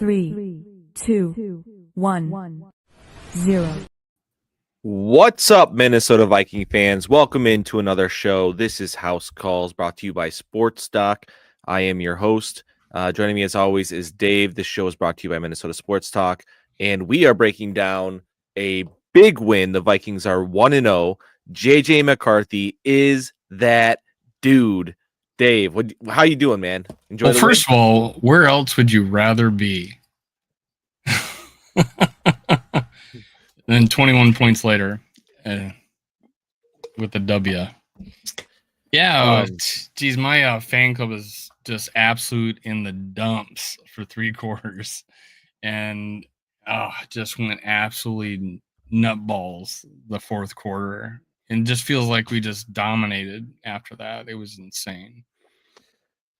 3, 2, 1, 0. What's up, Minnesota Viking fans? Welcome into another show. This is House Calls, brought to you by Sports Doc. I am your host. Joining me as always is Dave. This show is brought to you by Minnesota Sports Talk, and we are breaking down a big win. The Vikings are 1-0. JJ McCarthy is that dude. Dave, how you doing, man? Enjoy the first win? Of all, where else would you rather be? Then 21 points later with the W. Yeah, geez, my fan club is just absolute in the dumps for 3 quarters. And just went absolutely nutballs the fourth quarter. And just feels like we just dominated after that. It was insane.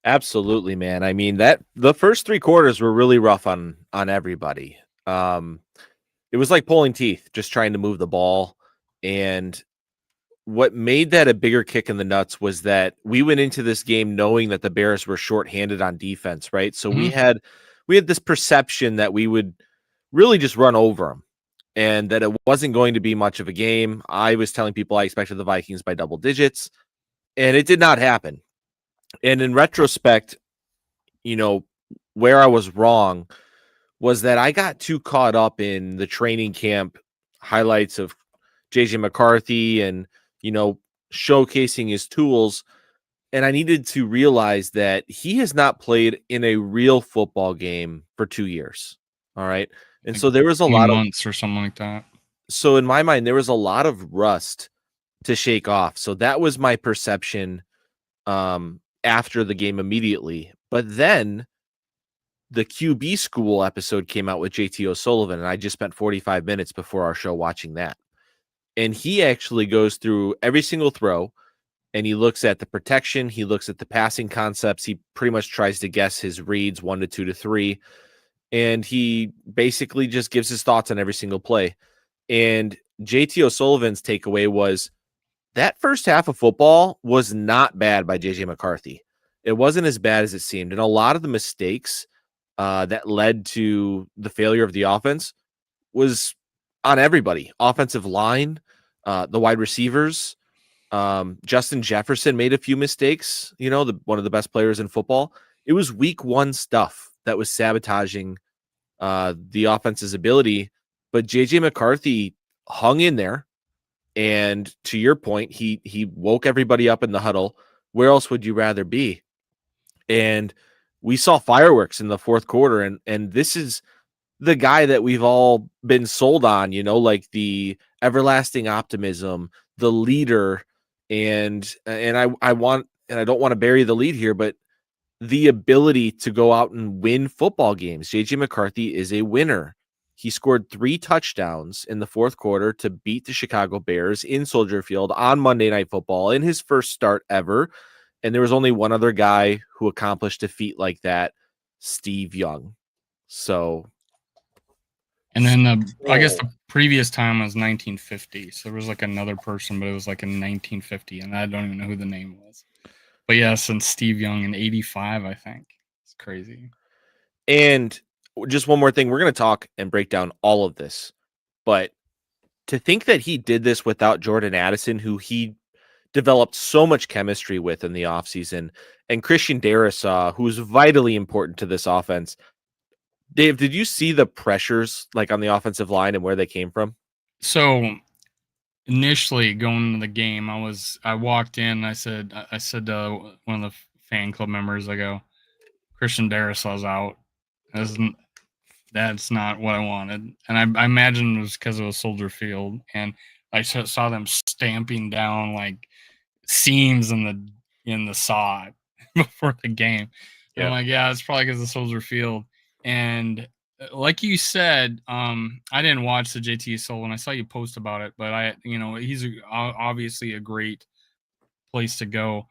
Absolutely, man. I mean, the first 3 quarters were really rough on everybody. It was like pulling teeth, just trying to move the ball. And what made that a bigger kick in the nuts was that we went into this game knowing that the Bears were shorthanded on defense, right? So we had this perception that we would really just run over them and that it wasn't going to be much of a game. I was telling people I expected the Vikings by double digits, and it did not happen. And in retrospect, where I was wrong was that I got too caught up in the training camp highlights of JJ McCarthy and, showcasing his tools. And I needed to realize that he has not played in a real football game for 2 years. All right. And so there was a lot of months or something like that. So in my mind, there was a lot of rust to shake off. So that was my perception after the game immediately. But then the QB school episode came out with JT O'Sullivan, and I just spent 45 minutes before our show watching that. And he actually goes through every single throw, and he looks at the protection. He looks at the passing concepts. He pretty much tries to guess his reads 1 to 2 to 3. And he basically just gives his thoughts on every single play. And JT O'Sullivan's takeaway was that first half of football was not bad by JJ McCarthy. It wasn't as bad as it seemed. And a lot of the mistakes that led to the failure of the offense was on everybody. Offensive line, the wide receivers. Justin Jefferson made a few mistakes, one of the best players in football. It was week 1 stuff that was sabotaging the offense's ability. But JJ McCarthy hung in there. And to your point, he woke everybody up in the huddle. Where else would you rather be? And we saw fireworks in the fourth quarter. And this is the guy that we've all been sold on, like the everlasting optimism, the leader. And I don't want to bury the lead here, but the ability to go out and win football games. JJ McCarthy is a winner. He scored 3 touchdowns in the fourth quarter to beat the Chicago Bears in Soldier Field on Monday Night Football in his first start ever. And there was only one other guy who accomplished a feat like that, Steve Young. So. And then I guess the previous time was 1950. So there was like another person, but it was like in 1950. And I don't even know who the name was. But yeah, since Steve Young in 85, I think. It's crazy. And just one more thing. We're going to talk and break down all of this. But to think that he did this without Jordan Addison, who he developed so much chemistry with in the offseason, and Christian Darrisaw, who's vitally important to this offense. Dave, did you see the pressures like on the offensive line and where they came from? So initially going into the game, I walked in, I said to one of the fan club members, I go, Christian Darrisaw's out. That's not what I wanted. And I imagine it was because it was Soldier Field. And I saw them stamping down like seams in the sod before the game. Yeah. I'm like, yeah, it's probably because of Soldier Field. And like you said, I didn't watch the JT Sullivan. I saw you post about it, but he's obviously a great place to go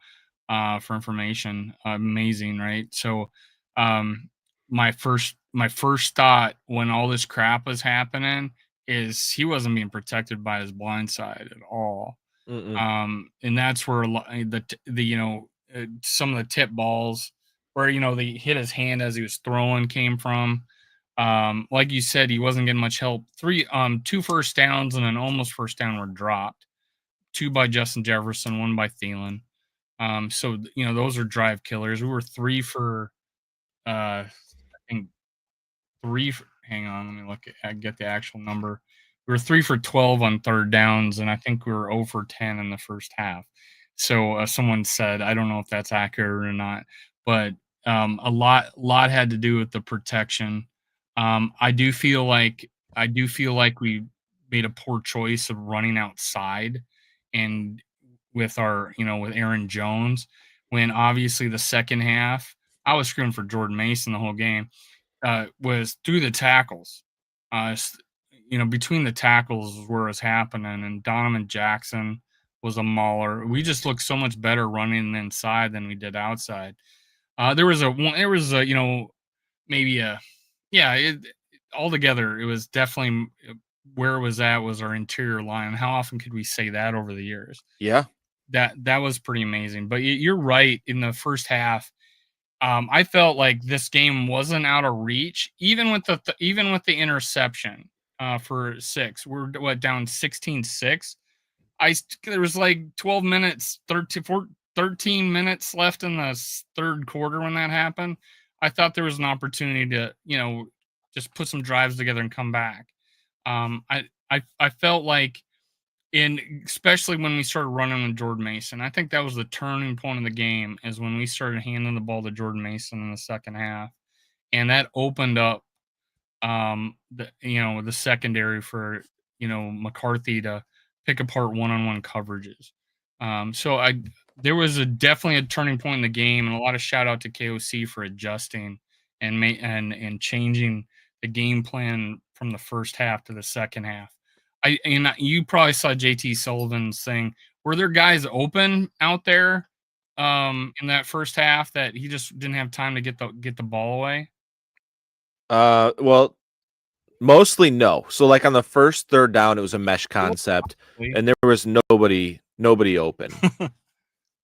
for information. Amazing, right? So, my first thought when all this crap was happening is he wasn't being protected by his blind side at all. And that's where some of the tip balls where they hit his hand as he was throwing came from. Like you said, he wasn't getting much help. 2 first downs and an almost first down were dropped. 2 by Justin Jefferson, 1 by Thielen. So those are drive killers. We were 3 for I think 3 for, hang on, let me look at get the actual number. We were 3 for 12 on third downs, and I think we were 0 for 10 in the first half. So someone said, I don't know if that's accurate or not, but a lot had to do with the protection. I do feel like we made a poor choice of running outside and with with Aaron Jones, when obviously the second half I was screaming for Jordan Mason the whole game. Was through the tackles. Between the tackles is where it was happening, and Donovan Jackson was a mauler. We just looked so much better running inside than we did outside. There was maybe a, yeah, altogether, it was definitely where it was at was our interior line. How often could we say that over the years? Yeah. That was pretty amazing. But you're right. In the first half, I felt like this game wasn't out of reach, even with the interception for 6. We're down 16-6. There was like 12 minutes, 13 minutes left in the third quarter when that happened. I thought there was an opportunity to, just put some drives together and come back. I felt like, especially when we started running with Jordan Mason, I think that was the turning point of the game, is when we started handing the ball to Jordan Mason in the second half, and that opened up the secondary for McCarthy to pick apart one-on-one coverages. So there was definitely a turning point in the game, and a lot of shout out to KOC for adjusting and changing the game plan from the first half to the second half. You probably saw JT Sullivan's thing. Were there guys open out there in that first half that he just didn't have time to get the ball away? Well, mostly no. So like on the first third down, it was a mesh concept, and there was nobody open.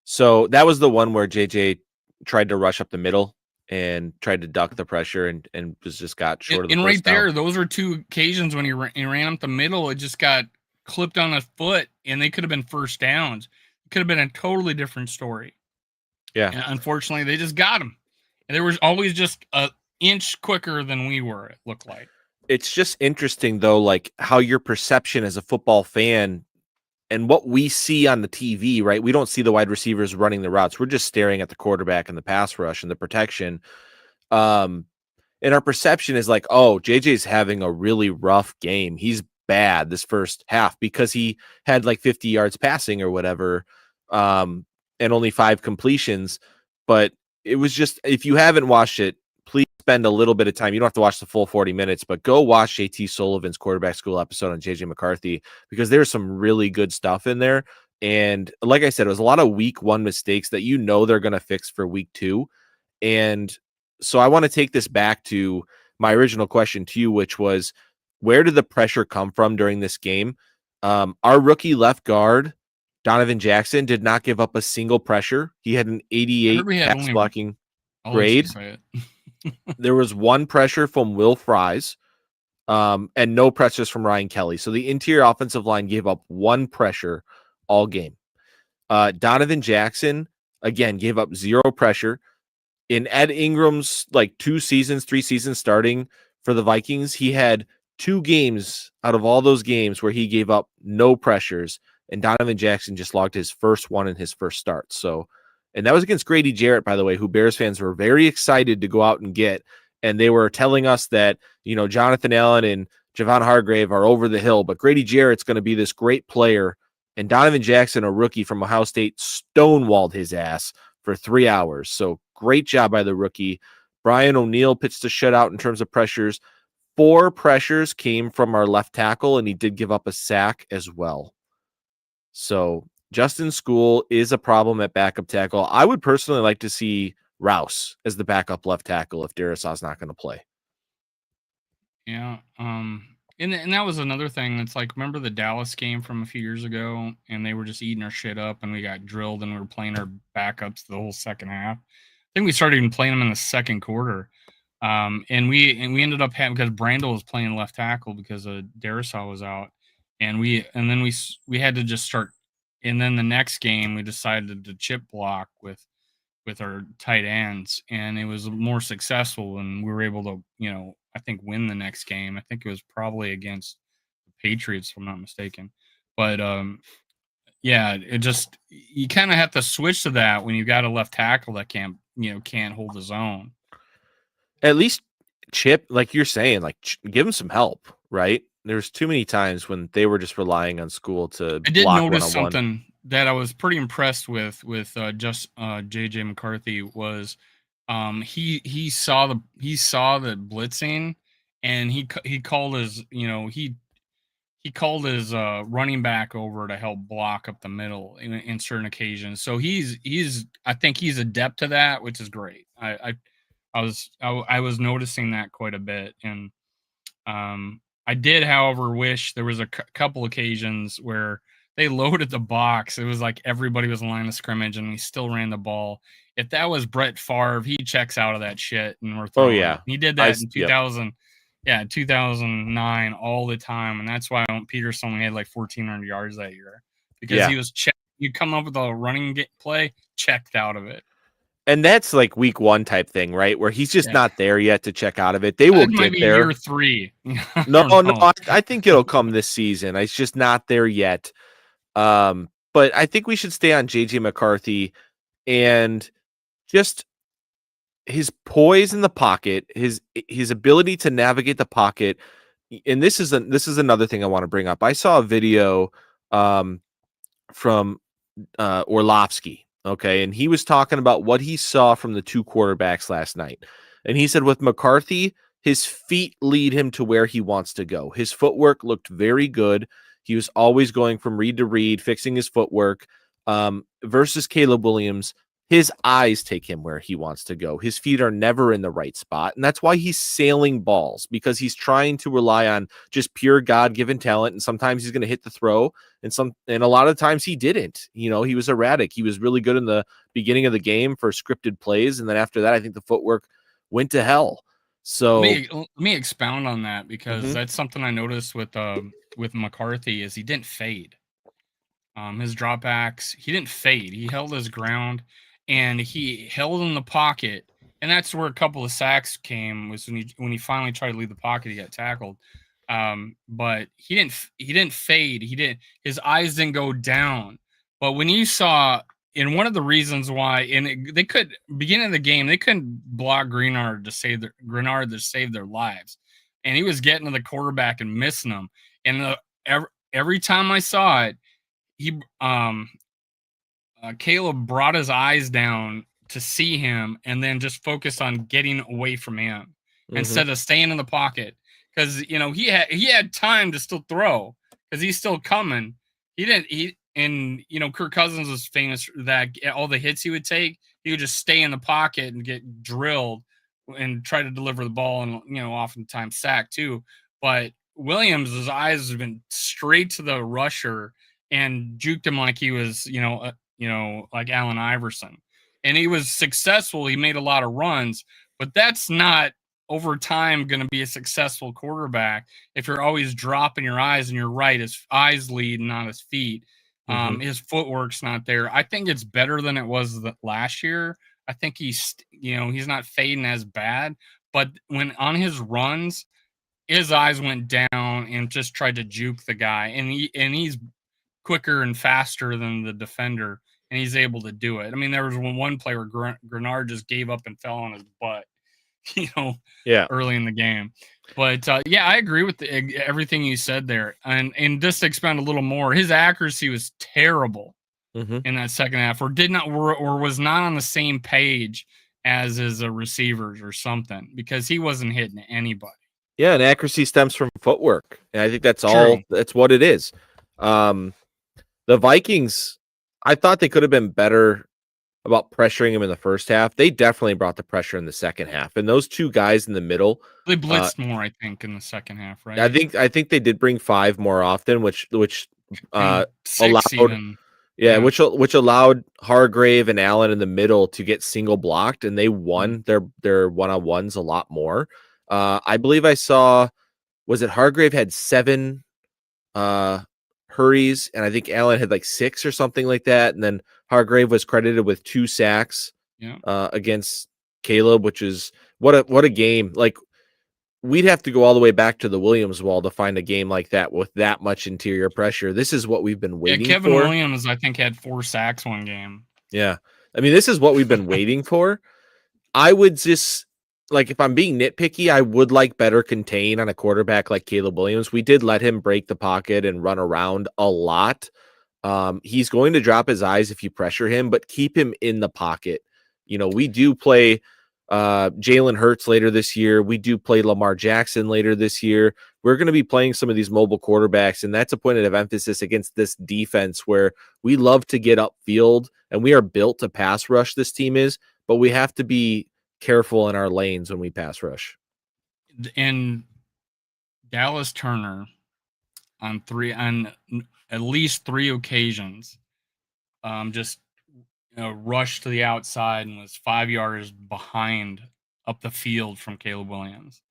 So that was the one where JJ tried to rush up the middle and tried to duck the pressure and just got short of the And first right there, down. those are 2 occasions when he ran up the middle. It just got clipped on his foot, and they could have been first downs. It could have been a totally different story. Yeah. And unfortunately, they just got him. And they were always just an inch quicker than we were, it looked like. It's just interesting, though, like how your perception as a football fan and what we see on the TV, right? We don't see the wide receivers running the routes. We're just staring at the quarterback and the pass rush and the protection. And our perception is like, oh, JJ's having a really rough game. He's bad this first half because he had like 50 yards passing or whatever, and only 5 completions. But it was just, if you haven't watched it, please spend a little bit of time. You don't have to watch the full 40 minutes, but go watch JT Sullivan's quarterback school episode on JJ McCarthy, because there's some really good stuff in there. And like I said, it was a lot of week 1 mistakes that they're going to fix for week 2. And so I want to take this back to my original question to you, which was, where did the pressure come from during this game? Our rookie left guard, Donovan Jackson, did not give up a single pressure. He had an 88 pass blocking grade. There was 1 pressure from Will Fries, and no pressures from Ryan Kelly. So the interior offensive line gave up 1 pressure all game. Donovan Jackson, again, gave up 0 pressure. In Ed Ingram's 3 seasons starting for the Vikings, he had 2 games out of all those games where he gave up no pressures, and Donovan Jackson just logged his first one in his first start. So, and that was against Grady Jarrett, by the way, who Bears fans were very excited to go out and get. And they were telling us that, Jonathan Allen and Javon Hargrave are over the hill, but Grady Jarrett's going to be this great player. And Donovan Jackson, a rookie from Ohio State, stonewalled his ass for 3 hours. So great job by the rookie. Brian O'Neill pitched a shutout in terms of pressures. 4 pressures came from our left tackle, and he did give up a sack as well. So Justin Skule is a problem at backup tackle. I would personally like to see Rouse as the backup left tackle if Darrisaw's not going to play. Yeah. And that was another thing. It's like, remember the Dallas game from a few years ago, and they were just eating our shit up, and we got drilled, and we were playing our backups the whole second half. I think we started even playing them in the second quarter. And we ended up having, because Brandel was playing left tackle because Darisaw was out, and we had to just start. And then the next game we decided to chip block with our tight ends, and it was more successful, and we were able to, I think, win the next game. I think it was probably against the Patriots, if I'm not mistaken. But yeah, it just, you kind of have to switch to that when you got a left tackle that can't hold his own. At least Chip, like you're saying, like give him some help, right? There's too many times when they were just relying on School to I did block notice one-on-one. something that I was pretty impressed with JJ McCarthy was, he saw the blitzing, and he called his he called his running back over to help block up the middle in certain occasions. So I think he's adept to that, which is great. I was noticing that quite a bit, and I did, however, wish there was a couple occasions where they loaded the box. It was like everybody was in line of scrimmage, and we still ran the ball. If that was Brett Favre, he checks out of that shit, and we're throwing. Oh yeah, He did that in 2000. Yeah, 2009 all the time, and that's why Peterson only had like 1,400 yards that year, because he was you come up with a running play, checked out of it. And that's like week 1 type thing, right? Where he's just not there yet to check out of it. They will get there. Year 3. No, I think it'll come this season. It's just not there yet. But I think we should stay on JJ McCarthy and just his poise in the pocket, his ability to navigate the pocket. And this is another thing I want to bring up. I saw a video from Orlovsky. Okay. And he was talking about what he saw from the 2 quarterbacks last night. And he said with McCarthy, his feet lead him to where he wants to go. His footwork looked very good. He was always going from read to read, fixing his footwork. Versus Caleb Williams, his eyes take him where he wants to go. His feet are never in the right spot. And that's why he's sailing balls, because he's trying to rely on just pure God-given talent. And sometimes he's going to hit the throw. And a lot of times he didn't. He was erratic. He was really good in the beginning of the game for scripted plays. And then after that, I think the footwork went to hell. So let me expound on that, because that's something I noticed with McCarthy is he didn't fade. His dropbacks, he didn't fade. He held his ground, and he held in the pocket, and that's where a couple of sacks came, was when he finally tried to leave the pocket, he got tackled. But he didn't fade. His eyes didn't go down. But when you saw, and one of the reasons why, they could, beginning of the game, they couldn't block Grenard to save their lives, and he was getting to the quarterback and missing them. And every time I saw it, Caleb brought his eyes down to see him, and then just focused on getting away from him instead of staying in the pocket, because he had time to still throw, because he's still coming. And Kirk Cousins was famous that all the hits he would take, he would just stay in the pocket and get drilled and try to deliver the ball, and oftentimes sack too. But Williams' eyes have been straight to the rusher and juked him like he was, like Allen Iverson. And he was successful. He made a lot of runs, but that's not over time going to be a successful quarterback if you're always dropping your eyes. And you're right, his eyes lead, not his feet. His footwork's not there. I think it's better than it was last year. I think he's not fading as bad, but when on his runs, his eyes went down and just tried to juke the guy. And he's quicker and faster than the defender, and he's able to do it. I mean, there was one play where Grenard just gave up and fell on his butt, early in the game. But I agree with everything you said there. And just to expand a little more, his accuracy was terrible in that second half, or was not on the same page as his receivers or something, because he wasn't hitting anybody. Yeah, and accuracy stems from footwork, and I think that's all. That's what it is. The Vikings, I thought they could have been better about pressuring him in the first half. They definitely brought the pressure in the second half, and those 2 guys in the middle, they blitzed more, I think, in the second half, right? I think they did bring 5 more often, which allowed. Even. Yeah, which allowed Hargrave and Allen in the middle to get single blocked, and they won their one-on-ones a lot more. I believe I saw, was it Hargrave had 7 hurries, and I think Allen had like 6 or something like that, and then Hargrave was credited with 2 sacks against Caleb, which is what a game. Like, we'd have to go all the way back to the Williams wall to find a game like that with that much interior pressure. This is what we've been waiting for. Kevin Williams, I think, had 4 sacks one game. Yeah. I mean, this is what we've been waiting for. I would just, like, if I'm being nitpicky, I would like better contain on a quarterback like Caleb Williams. We did let him break the pocket and run around a lot. He's going to drop his eyes if you pressure him, but keep him in the pocket. You know, we do play Jalen Hurts later this year. We do play Lamar Jackson later this year. We're going to be playing some of these mobile quarterbacks, and that's a point of emphasis against this defense where we love to get upfield, and we are built to pass rush, this team is, but we have to be careful in our lanes when we pass rush. And Dallas Turner on at least 3 occasions just rushed to the outside and was 5 yards behind up the field from Caleb Williams.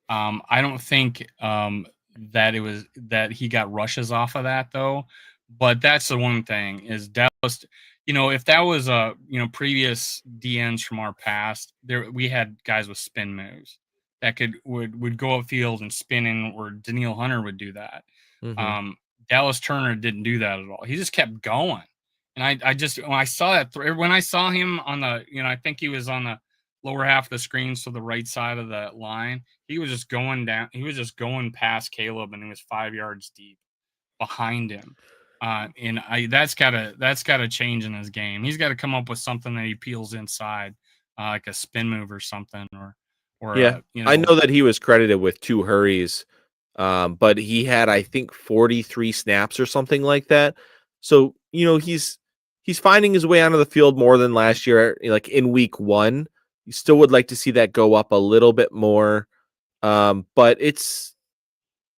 I don't think that he got rushes off of that, though. But that's the one thing is Dallas. If that was previous DNs from our past, we had guys with spin moves that would go upfield and spin in, or Daniil Hunter would do that. Mm-hmm. Dallas Turner didn't do that at all. He just kept going. And I just, when I saw that, when I saw him on the, I think he was on the lower half of the screen, so the right side of the line, he was just going down. He was just going past Caleb, and he was 5 yards deep behind him. And that's gotta change in his game. He's got to come up with something that he peels inside, like a spin move or something, or yeah. I know that he was credited with 2 hurries, but he had, I think, 43 snaps or something like that. So he's finding his way onto the field more than last year. Like in week 1, you still would like to see that go up a little bit more. But it's,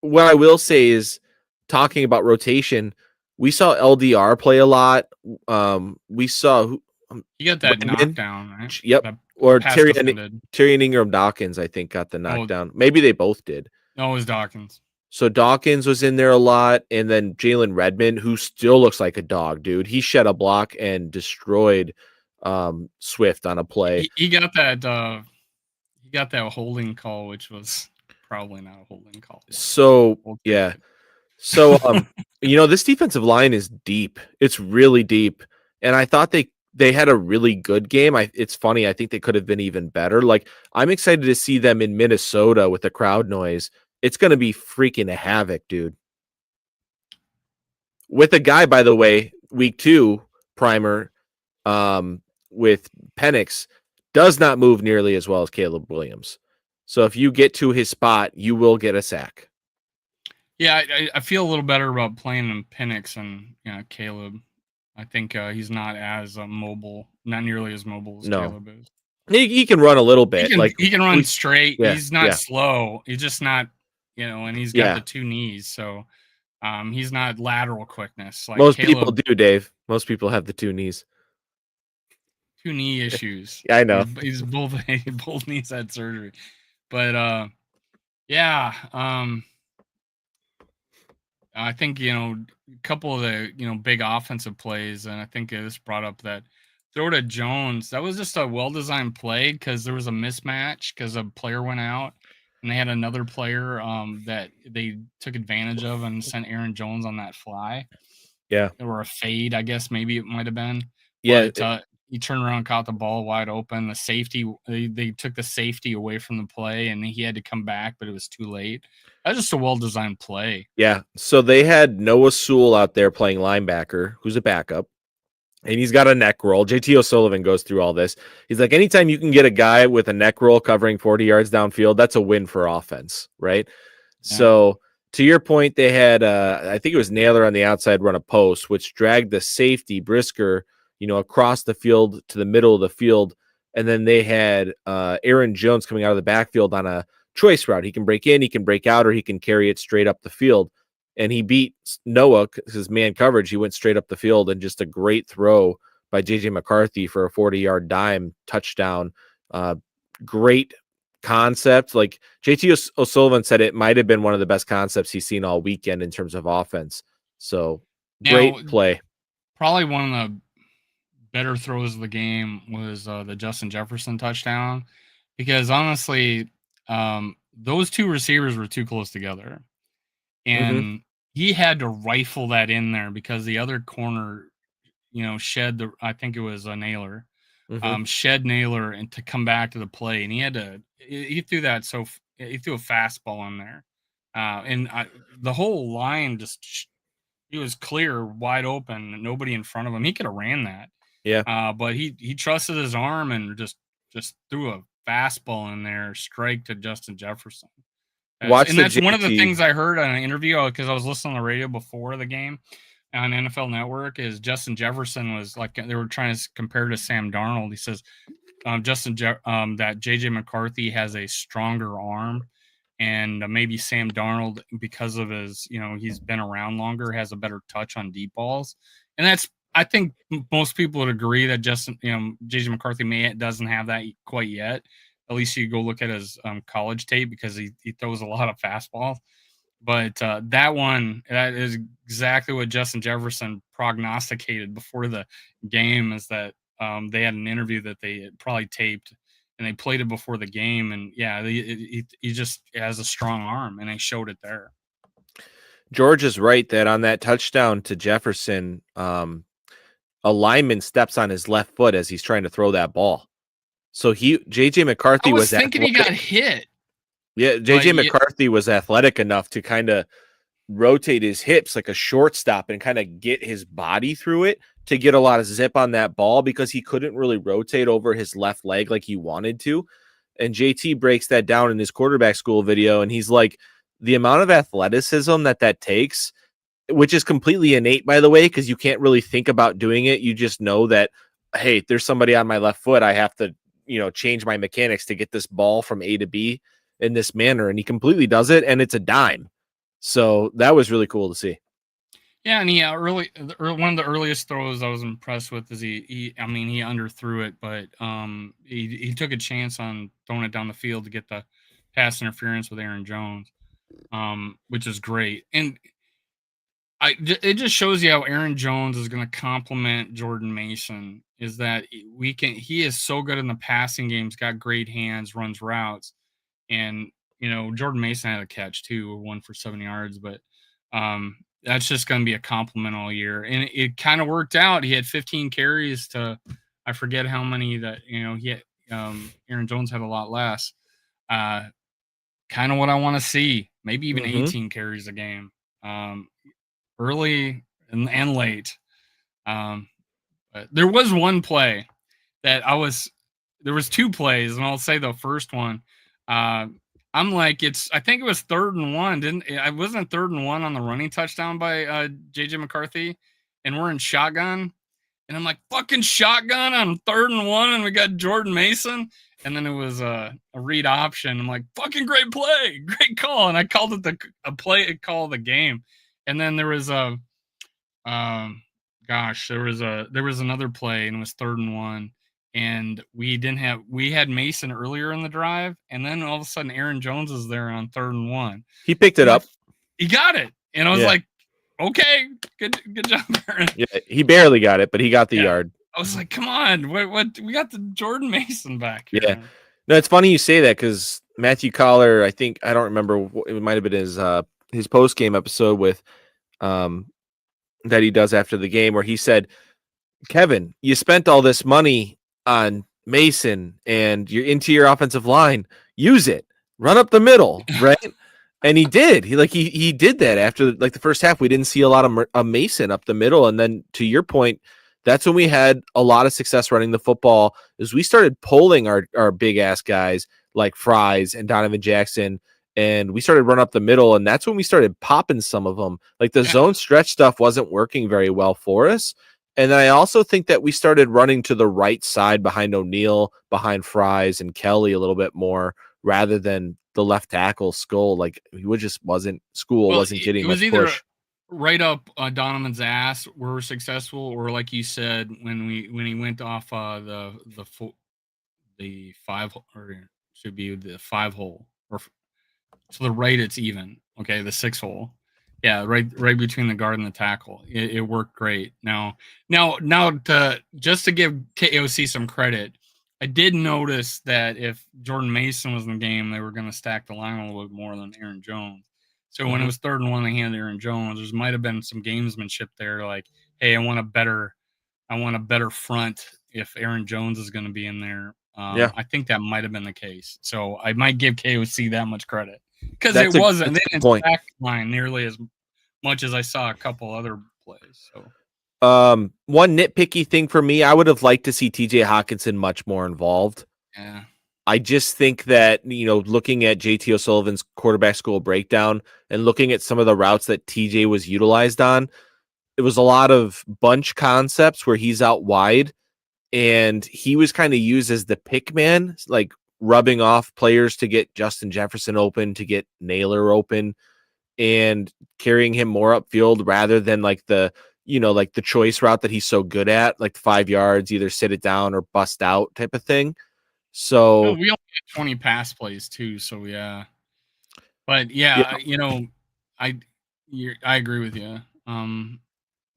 what I will say is, talking about rotation, we saw LDR play a lot. We saw he got that knockdown, right? Yep. Or Terry and Ingram Dawkins, I think, got the knockdown. Maybe they both did. No, it was Dawkins. So Dawkins was in there a lot, and then Jalen Redmond, who still looks like a dog, dude. He shed a block and destroyed Swift on a play. He got that. He got that holding call, which was probably not a holding call. So yeah. So this defensive line is deep. It's really deep, and I thought they had a really good game. It's funny. I think they could have been even better. Like, I'm excited to see them in Minnesota with the crowd noise. It's going to be freaking havoc, dude. With a guy, by the way, week 2 primer with Penix does not move nearly as well as Caleb Williams. So if you get to his spot, you will get a sack. Yeah, I feel a little better about playing in Penix and Caleb. I think he's not as mobile, not nearly as mobile as Caleb is. He can run a little bit. He can run straight. Yeah, he's not slow. He's just not, and he's got the 2 knees. So he's not lateral quickness. Like most people do, Dave. Most people have the 2 knees. 2 knee issues. I know. He's both knees had surgery. But I think, a couple of the, big offensive plays, and I think this brought up that throw to Jones. That was just a well-designed play because there was a mismatch because a player went out, and they had another player that they took advantage of and sent Aaron Jones on that fly. Yeah. Or a fade, I guess maybe it might have been. Yeah. But, he turned around, caught the ball wide open. The safety, they took the safety away from the play, and he had to come back, but it was too late. That was just a well-designed play. Yeah. So they had Noah Sewell out there playing linebacker, who's a backup, and he's got a neck roll. JT O'Sullivan goes through all this. He's like, anytime you can get a guy with a neck roll covering 40 yards downfield, that's a win for offense, right? Yeah. So to your point, they had, I think it was Naylor on the outside run a post, which dragged the safety, Brisker, across the field to the middle of the field. And then they had Aaron Jones coming out of the backfield on a choice route. He can break in, he can break out, or he can carry it straight up the field. and he beat Noah because man coverage. He went straight up the field, and just a great throw by JJ McCarthy for a 40-yard dime touchdown. Great concept. Like JT O'Sullivan said, it might have been one of the best concepts he's seen all weekend in terms of offense. So great play. Probably one of the better throws of the game was the Justin Jefferson touchdown, because honestly, those two receivers were too close together, and he had to rifle that in there because the other corner, shed I think it was a Naylor, shed Naylor and to come back to the play, and he threw that, so he threw a fastball in there, and the whole line he was clear, wide open, nobody in front of him. He could have ran that. Yeah. But he trusted his arm and just threw a fastball in there, strike to Justin Jefferson. That's one of the things I heard on an interview, because I was listening on the radio before the game on NFL Network, is Justin Jefferson was like, they were trying to compare to Sam Darnold. He says that JJ McCarthy has a stronger arm, and maybe Sam Darnold, because of his, he's been around longer, has a better touch on deep balls. And I think most people would agree that JJ McCarthy doesn't have that quite yet. At least you go look at his college tape, because he throws a lot of fastballs. But that is exactly what Justin Jefferson prognosticated before the game, is that they had an interview that they had probably taped, and they played it before the game. And yeah, he just has a strong arm, and they showed it there. George is right that on that touchdown to Jefferson, a lineman steps on his left foot as he's trying to throw that ball. So JJ McCarthy was thinking athletic. He got hit. Yeah, JJ McCarthy was athletic enough to kind of rotate his hips like a shortstop and kind of get his body through it to get a lot of zip on that ball, because he couldn't really rotate over his left leg like he wanted to. And JT breaks that down in his quarterback school video, and he's like, the amount of athleticism that takes, which is completely innate, by the way, because you can't really think about doing it. You just know that, hey, there's somebody on my left foot. I have to, change my mechanics to get this ball from A to B in this manner. And he completely does it, and it's a dime. So that was really cool to see. Yeah, and one of the earliest throws I was impressed with is he underthrew it, but he took a chance on throwing it down the field to get the pass interference with Aaron Jones, which is great. And it just shows you how Aaron Jones is going to complement Jordan Mason, is that he is so good in the passing game. He's got great hands, runs routes. And, Jordan Mason had a catch too, one for 7 yards, but that's just going to be a compliment all year. And it kind of worked out. He had 15 carries to, I forget how many that, he had, Aaron Jones had a lot less. Kind of what I want to see, maybe even 18 carries a game. Early and late. But there was one play that there was two plays, and I'll say the first one. I'm like, I think it was 3rd and 1. I wasn't 3rd and 1 on the running touchdown by JJ McCarthy, and we're in shotgun. And I'm like, fucking shotgun on 3rd and 1, and we got Jordan Mason. And then it was a read option. I'm like, fucking great play, great call. And I called it a play call of the game. And then there was there was another play, and it was 3rd and 1, and we had Mason earlier in the drive, and then all of a sudden Aaron Jones is there on 3rd and 1. He picked it up. He got it, and I was like, okay, good job, Aaron. Yeah, he barely got it, but he got the yard. I was like, come on, what we got the Jordan Mason back here. Yeah, no, it's funny you say that, because Matthew Collar, I don't remember, it might have been his post-game episode with that he does after the game, where he said, Kevin, you spent all this money on Mason and you're into your offensive line, use it, run up the middle, right? And he did. He did that after the first half. We didn't see a lot of Mason up the middle, and then to your point, that's when we had a lot of success running the football, is we started pulling our big ass guys like Fries and Donovan Jackson, and we started running up the middle, and that's when we started popping some of them. Like the zone stretch stuff wasn't working very well for us. And then I also think that we started running to the right side behind O'Neal, behind Fries and Kelly a little bit more, rather than the left tackle Skull. Like he just wasn't getting much push. right up Donovan's ass were successful, or like you said, when he went off the five, or should be the 5 hole, or to the right it's even. Okay, the 6 hole. Yeah, right between the guard and the tackle. It worked great. Now just to give KOC some credit, I did notice that if Jordan Mason was in the game, they were going to stack the line a little bit more than Aaron Jones. So when it was 3rd and 1, they handed Aaron Jones. There might have been some gamesmanship there, like, hey, I want a better front if Aaron Jones is going to be in there. Yeah. I think that might have been the case. So I might give KOC that much credit, because That's it a wasn't. They good didn't point. stack the line nearly as much as I saw a couple other plays. So one nitpicky thing for me, I would have liked to see TJ Hawkinson much more involved. yeah, I just think that, looking at JT O'Sullivan's quarterback school breakdown and looking at some of the routes that TJ was utilized on, it was a lot of bunch concepts where he's out wide and he was kind of used as the pick man, like rubbing off players to get Justin Jefferson open, to get Naylor open, and carrying him more upfield rather than like the choice route that he's so good at, like the 5 yards, either sit it down or bust out type of thing. no, So we only had 20 pass plays too. So yeah, but yeah, I I agree with you.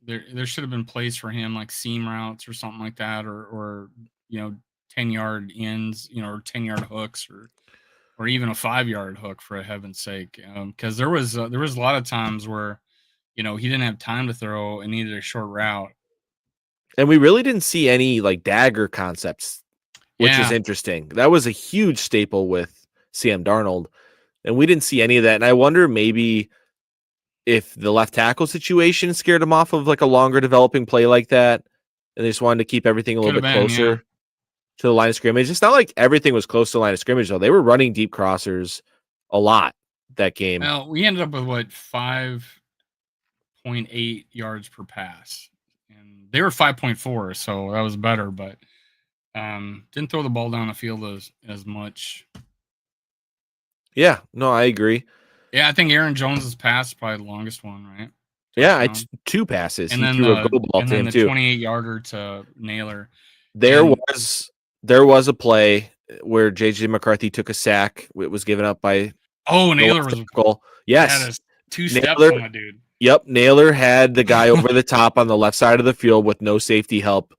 There should have been plays for him, like seam routes or something like that, or 10-yard ends, or 10-yard hooks, or even a 5-yard hook, for heaven's sake. Because there was a lot of times where he didn't have time to throw and needed a short route. and we really didn't see any like dagger concepts, which is Yeah, interesting. That was a huge staple with Sam Darnold, and we didn't see any of that. And I wonder maybe if the left tackle situation scared him off of like a longer developing play like that, and they just wanted to keep everything a little could bit have been. Yeah. closer to the line of scrimmage. It's not like everything was close to the line of scrimmage, though. They were running deep crossers a lot that game. Well, we ended up with 5.8 yards per pass, and they were 5.4, so that was better. But didn't throw the ball down the field as much. Yeah, no, I agree. Yeah, I think Aaron Jones's pass is probably the longest one, right? Yeah, Touchdown. 2 passes. And He then threw a go ball to him the too. 28-yarder to Naylor. There And was a play where JJ McCarthy took a sack. It was given up by Naylor was yes. had 2 steps Naylor, on that dude. Yep, Naylor had the guy over the top on the left side of the field with no safety help,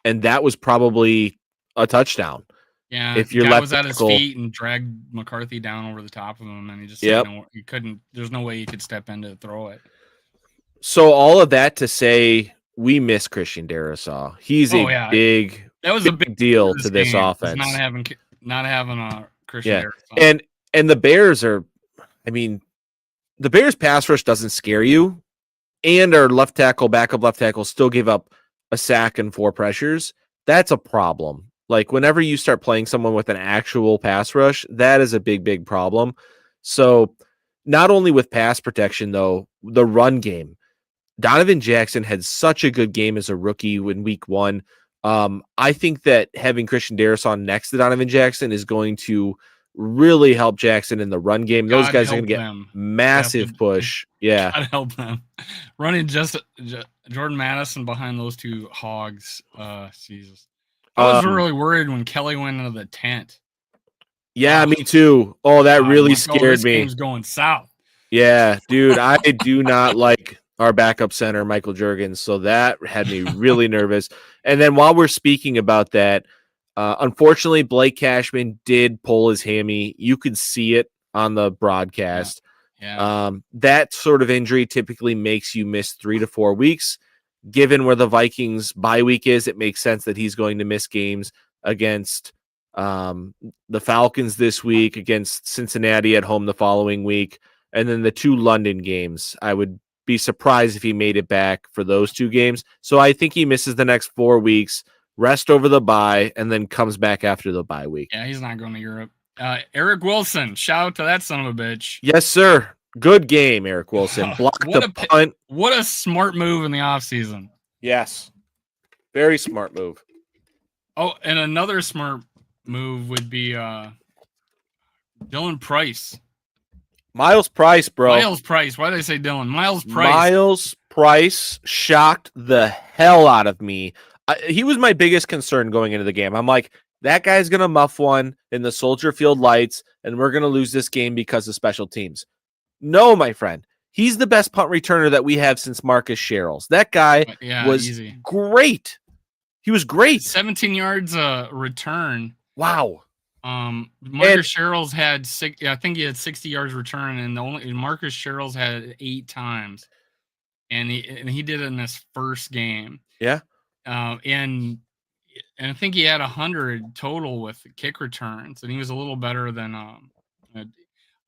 and that was probably a touchdown. Yeah, If the your guy left was at his tackle, feet and dragged McCarthy down over the top of him, and he just yep. he couldn't. There's no way he could step in to throw it. So all of that to say, we miss Christian Darrisaw. He's a big deal to this offense. Not having a Christian Darrisaw. And the Bears are, I mean, the Bears pass rush doesn't scare you, and our backup left tackle still gave up a sack and 4 pressures. That's a problem. Like whenever you start playing someone with an actual pass rush, that is a big, big problem. So not only with pass protection, though, the run game, Donovan Jackson had such a good game as a rookie in week 1. I think that having Christian Darrisaw next to Donovan Jackson is going to really help Jackson in the run game. Those guys are going to get massive push. Yeah. God help them. Running just Jordan Madison behind those 2 hogs. Jesus. I was really worried when Kelly went into the tent. Yeah, me too. Oh, that really scared this me. Game's going south. Yeah, dude, I do not like our backup center, Michael Juergens, so that had me really nervous. And then while we're speaking about that, unfortunately, Blake Cashman did pull his hammy. You could see it on the broadcast. Yeah. That sort of injury typically makes you miss 3 to 4 weeks. Given where the Vikings bye week is, it makes sense that he's going to miss games against the Falcons this week, against Cincinnati at home the following week, and then the 2 London games. I would be surprised if he made it back for those 2 games. So I think he misses the next 4 weeks, rest over the bye, and then comes back after the bye week. Yeah, he's not going to Europe. Eric Wilson, shout out to that son of a bitch. Yes, sir. Good game, Eric Wilson. Blocked the punt. What a smart move in the offseason. Yes. Very smart move. Oh, and another smart move would be Dylan Price. Miles Price, bro. Miles Price. Why did I say Dylan? Miles Price. Miles Price shocked the hell out of me. He was my biggest concern going into the game. I'm like, that guy's going to muff one in the Soldier Field lights, and we're going to lose this game because of special teams. No, my friend. He's the best punt returner that we have since Marcus Sherrills. That guy was great. He was great. 17 yards return. Wow. Marcus Sherrills had I think he had 60 yards return, and Marcus Sherrills had 8 times, and he did it in his first game. Yeah. And I think he had 100 total with kick returns, and he was a little better than I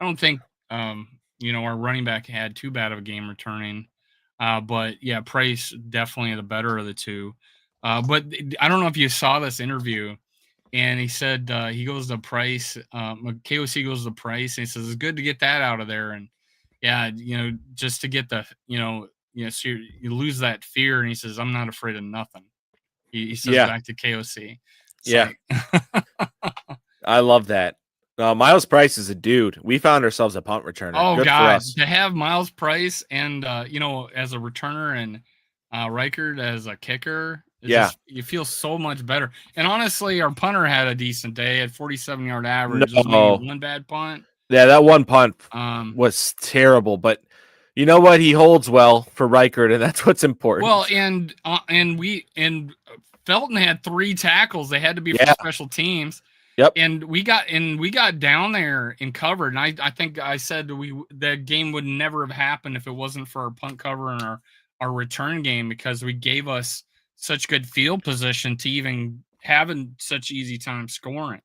don't think our running back had too bad of a game returning, but yeah, Price definitely the better of the two. But I don't know if you saw this interview, and he said he goes to Price, KOC goes to Price, and he says it's good to get that out of there, and yeah, just to get the so you lose that fear, and he says I'm not afraid of nothing. He says back to KOC. I love that. Miles Price is a dude. We found ourselves a punt returner. Oh, good God. For us. To have Miles Price and, as a returner and Reichard as a kicker, you feel so much better. And honestly, our punter had a decent day at 47-yard average. No. One bad punt. Yeah, that one punt was terrible, but you know what? He holds well for Reichard, and that's what's important. Well, and Felton had 3 tackles. They had to be for special teams. Yep. And we got down there and covered. And I think I said the game would never have happened if it wasn't for our punt cover and our return game, because we gave us such good field position to even having such easy time scoring.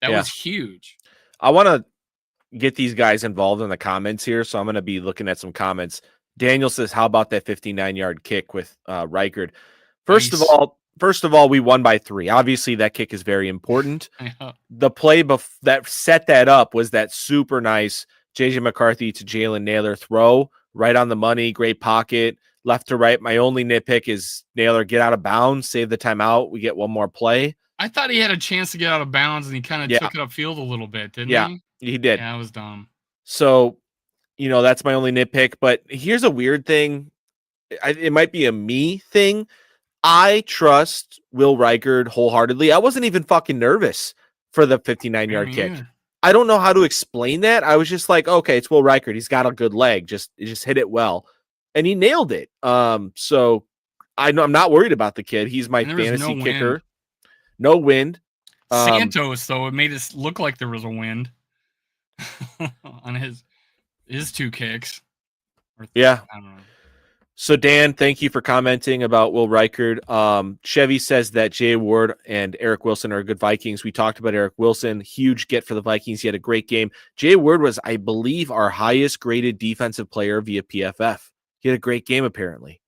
That was huge. I want to get these guys involved in the comments here, so I'm going to be looking at some comments. Daniel says, how about that 59-yard kick with Reichard? First of all, we won by 3. Obviously, that kick is very important. The play that set that up was that super nice JJ McCarthy to Jalen Naylor throw right on the money, great pocket, left to right. My only nitpick is Naylor get out of bounds, save the timeout. We get one more play. I thought he had a chance to get out of bounds, and he kind of took it upfield a little bit, didn't he? Yeah, he did. Yeah, that was dumb. So, that's my only nitpick. But here's a weird thing. It might be a me thing. I trust Will Reichard wholeheartedly. I wasn't even fucking nervous for the 59-yard kick. I don't know how to explain that. I was just like, okay, it's Will Reichard. He's got a good leg. Just hit it well. And he nailed it. So I'm not worried about the kid. He's my fantasy kicker. No wind. Santos, though, it made us look like there was a wind on his 2 kicks. Yeah. I don't know. So, Dan, thank you for commenting about Will Reichard. Chevy says that Jay Ward and Eric Wilson are good Vikings. We talked about Eric Wilson. Huge get for the Vikings. He had a great game. Jay Ward was, I believe, our highest graded defensive player via PFF. He had a great game, apparently.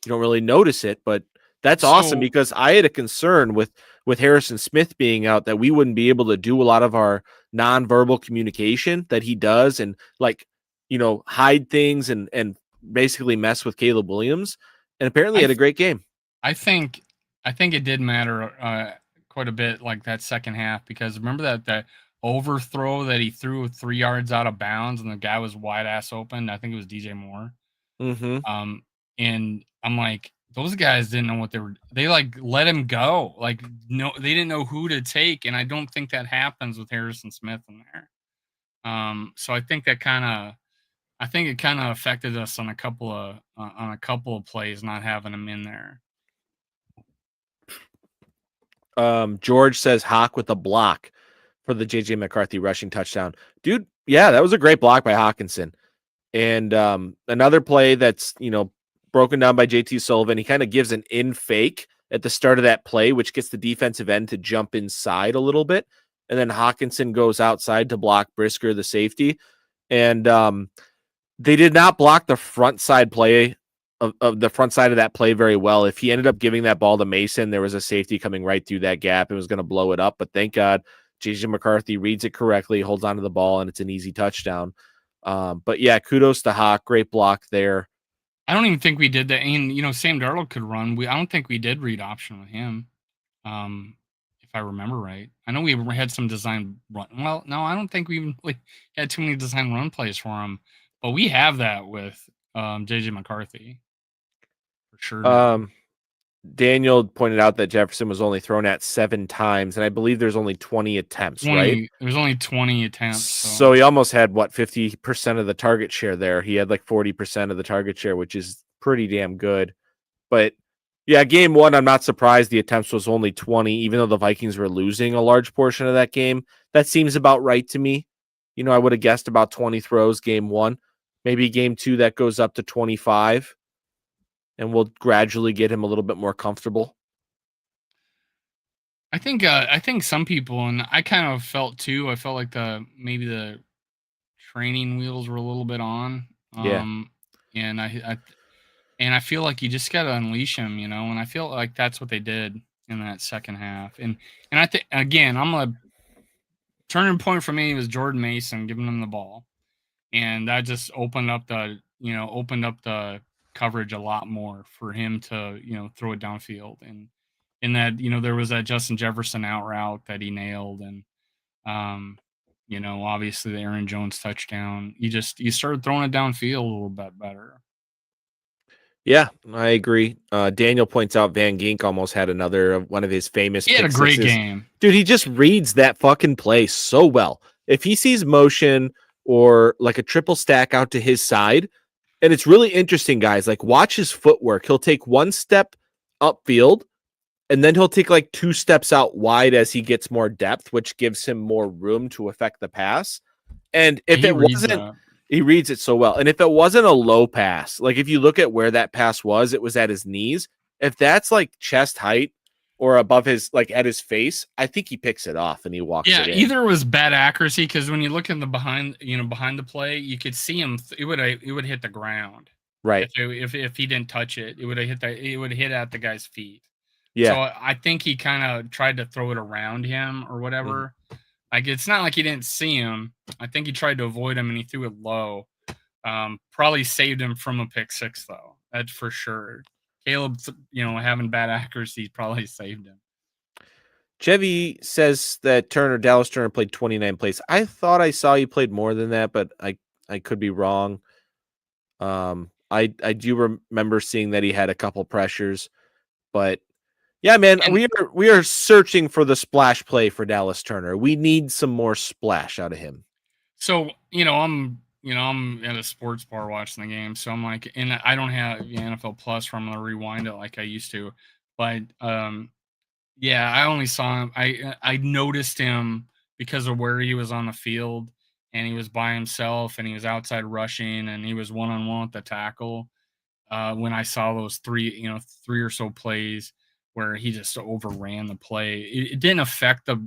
You don't really notice it, but that's awesome, because I had a concern with Harrison Smith being out that we wouldn't be able to do a lot of our nonverbal communication that he does, and hide things and basically mess with Caleb Williams, and apparently had a great game. I think it did matter quite a bit, like that second half, because remember that overthrow that he threw 3 yards out of bounds and the guy was wide ass open. I think it was DJ Moore. Mm-hmm. And I'm like, those guys didn't know what they let him go. Like, no, they didn't know who to take, and I don't think that happens with Harrison Smith in there. So I think it kind of affected us on a couple of plays not having him in there. George says Hawk with a block for the JJ McCarthy rushing touchdown. Dude, yeah, that was a great block by Hawkinson. And another play that's, broken down by JT Sullivan. He kind of gives an in fake at the start of that play, which gets the defensive end to jump inside a little bit. And then Hawkinson goes outside to block Brisker, the safety. And they did not block the front side play of the front side of that play very well. If he ended up giving that ball to Mason, there was a safety coming right through that gap and was going to blow it up. But thank God JJ McCarthy reads it correctly, holds onto the ball, and it's an easy touchdown. But yeah, kudos to Hawk. Great block there. I don't even think we did that. And, Sam Darnold could run. I don't think we did read option with him. if I remember right. I know we had some design run. Well, no, I don't think we even really had too many design run plays for him, but we have that with JJ McCarthy for sure now. Daniel pointed out that Jefferson was only thrown at 7 times, and I believe there's only 20 attempts, right? There's only 20 attempts. So he almost had, 50% of the target share there. He had like 40% of the target share, which is pretty damn good. But yeah, game 1, I'm not surprised the attempts was only 20, even though the Vikings were losing a large portion of that game. That seems about right to me. I would have guessed about 20 throws game 1. Maybe game 2 that goes up to 25. And we'll gradually get him a little bit more comfortable. I think some people, and I kind of felt too. I felt like maybe the training wheels were a little bit on. Yeah. And I feel like you just got to unleash him, And I feel like that's what they did in that second half. And I think again, I'm a turning point for me was Jordan Mason giving him the ball, and that just opened up the coverage a lot more for him to throw it downfield. And in that there was that Justin Jefferson out route that he nailed, and obviously the Aaron Jones touchdown. You started throwing it downfield a little bit better. Yeah, I agree. Daniel points out Van Gink almost had another one of his famous. He had a great game, dude. He just reads that fucking play so well. If he sees motion or like a triple stack out to his side, and it's really interesting, guys. Like, watch his footwork. He'll take 1 step upfield, and then he'll take like 2 steps out wide as he gets more depth, which gives him more room to affect the pass. And if it wasn't, he reads it so well. And if it wasn't a low pass, like if you look at where that pass was, it was at his knees. If that's like chest height or above his, like at his face, I think he picks it off and he walks it in. Either it was bad accuracy, because when you look in the behind the play, you could see him. It would hit the ground. Right. If he didn't touch it, it would hit at the guy's feet. Yeah. So I think he kind of tried to throw it around him or whatever. Mm-hmm. Like, it's not like he didn't see him. I think he tried to avoid him and he threw it low. Probably saved him from a pick 6 though. That's for sure. Caleb, having bad accuracy probably saved him. Chevy says that Dallas Turner played 29 plays. I thought I saw he played more than that, but I could be wrong. I do remember seeing that he had a couple pressures, but yeah, man, we are searching for the splash play for Dallas Turner. We need some more splash out of him. So, I'm at a sports bar watching the game, so I'm like, and I don't have NFL Plus where I'm gonna rewind it like I used to, but yeah, I only saw him. I noticed him because of where he was on the field, and he was by himself, and he was outside rushing, and he was one-on-one with the tackle. When I saw those 3 or so plays where he just overran the play, it didn't affect the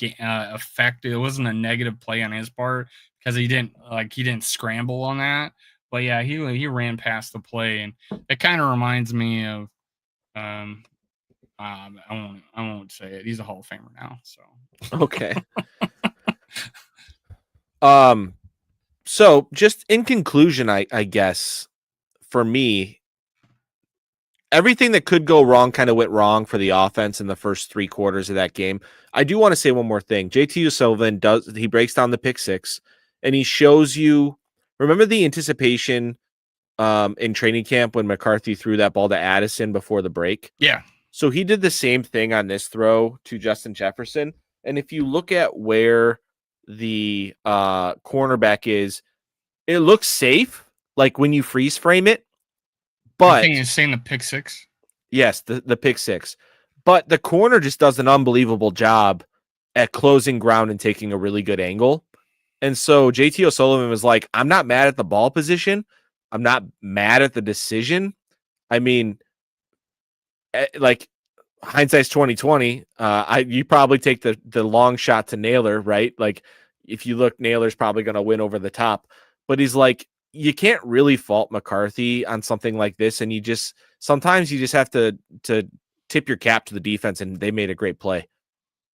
effect. It wasn't a negative play on his part because he didn't scramble on that. But yeah, he ran past the play, and it kind of reminds me of I won't say it. He's a Hall of Famer now. So okay. So just in conclusion, I guess for me, everything that could go wrong kind of went wrong for the offense in the first 3 quarters of that game. I do want to say one more thing. JT O'Sullivan he breaks down the pick 6 and he shows you, remember the anticipation in training camp when McCarthy threw that ball to Addison before the break? Yeah. So he did the same thing on this throw to Justin Jefferson. And if you look at where the cornerback is, it looks safe, like when you freeze frame it. But I think you're saying the pick 6. Yes, the pick 6. But the corner just does an unbelievable job at closing ground and taking a really good angle. And so JT O'Sullivan was like, I'm not mad at the ball position. I'm not mad at the decision. I mean, like, hindsight's 2020. You probably take the long shot to Naylor, right? Like, if you look, Naylor's probably going to win over the top. But he's like, you can't really fault McCarthy on something like this, and sometimes you just have to tip your cap to the defense, and they made a great play.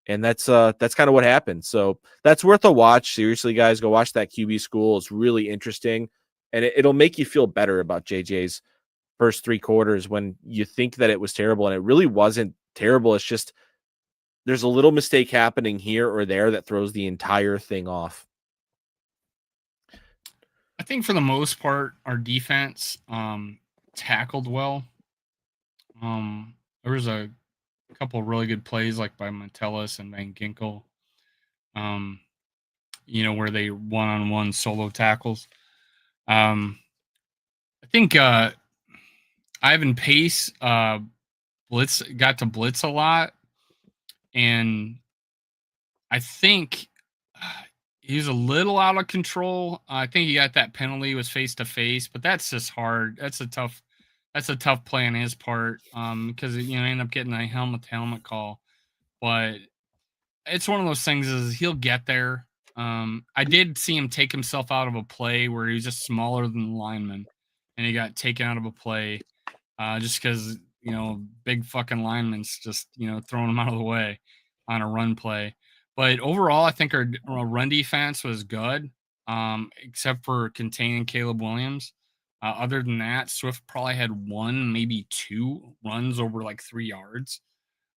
And that's kind of what happened. So that's worth a watch. Seriously, guys, go watch that QB school. It's really interesting, and it'll make you feel better about JJ's first 3 quarters when you think that it was terrible, and it really wasn't terrible. It's just there's a little mistake happening here or there that throws the entire thing off. I think for the most part, our defense tackled well. There was a couple really good plays like by Metellus and Van Ginkel, where they one-on-one solo tackles. I think Ivan Pace got to blitz a lot, and I think he was a little out of control. I think he got that penalty, was face to face, but that's just hard. That's a tough play on his part, because end up getting a helmet to helmet call. But it's one of those things is he'll get there. I did see him take himself out of a play where he was just smaller than the lineman, and he got taken out of a play just because big fucking linemen's just throwing him out of the way on a run play. But overall, I think our run defense was good, except for containing Caleb Williams. Other than that, Swift probably had one, maybe two runs over like 3 yards.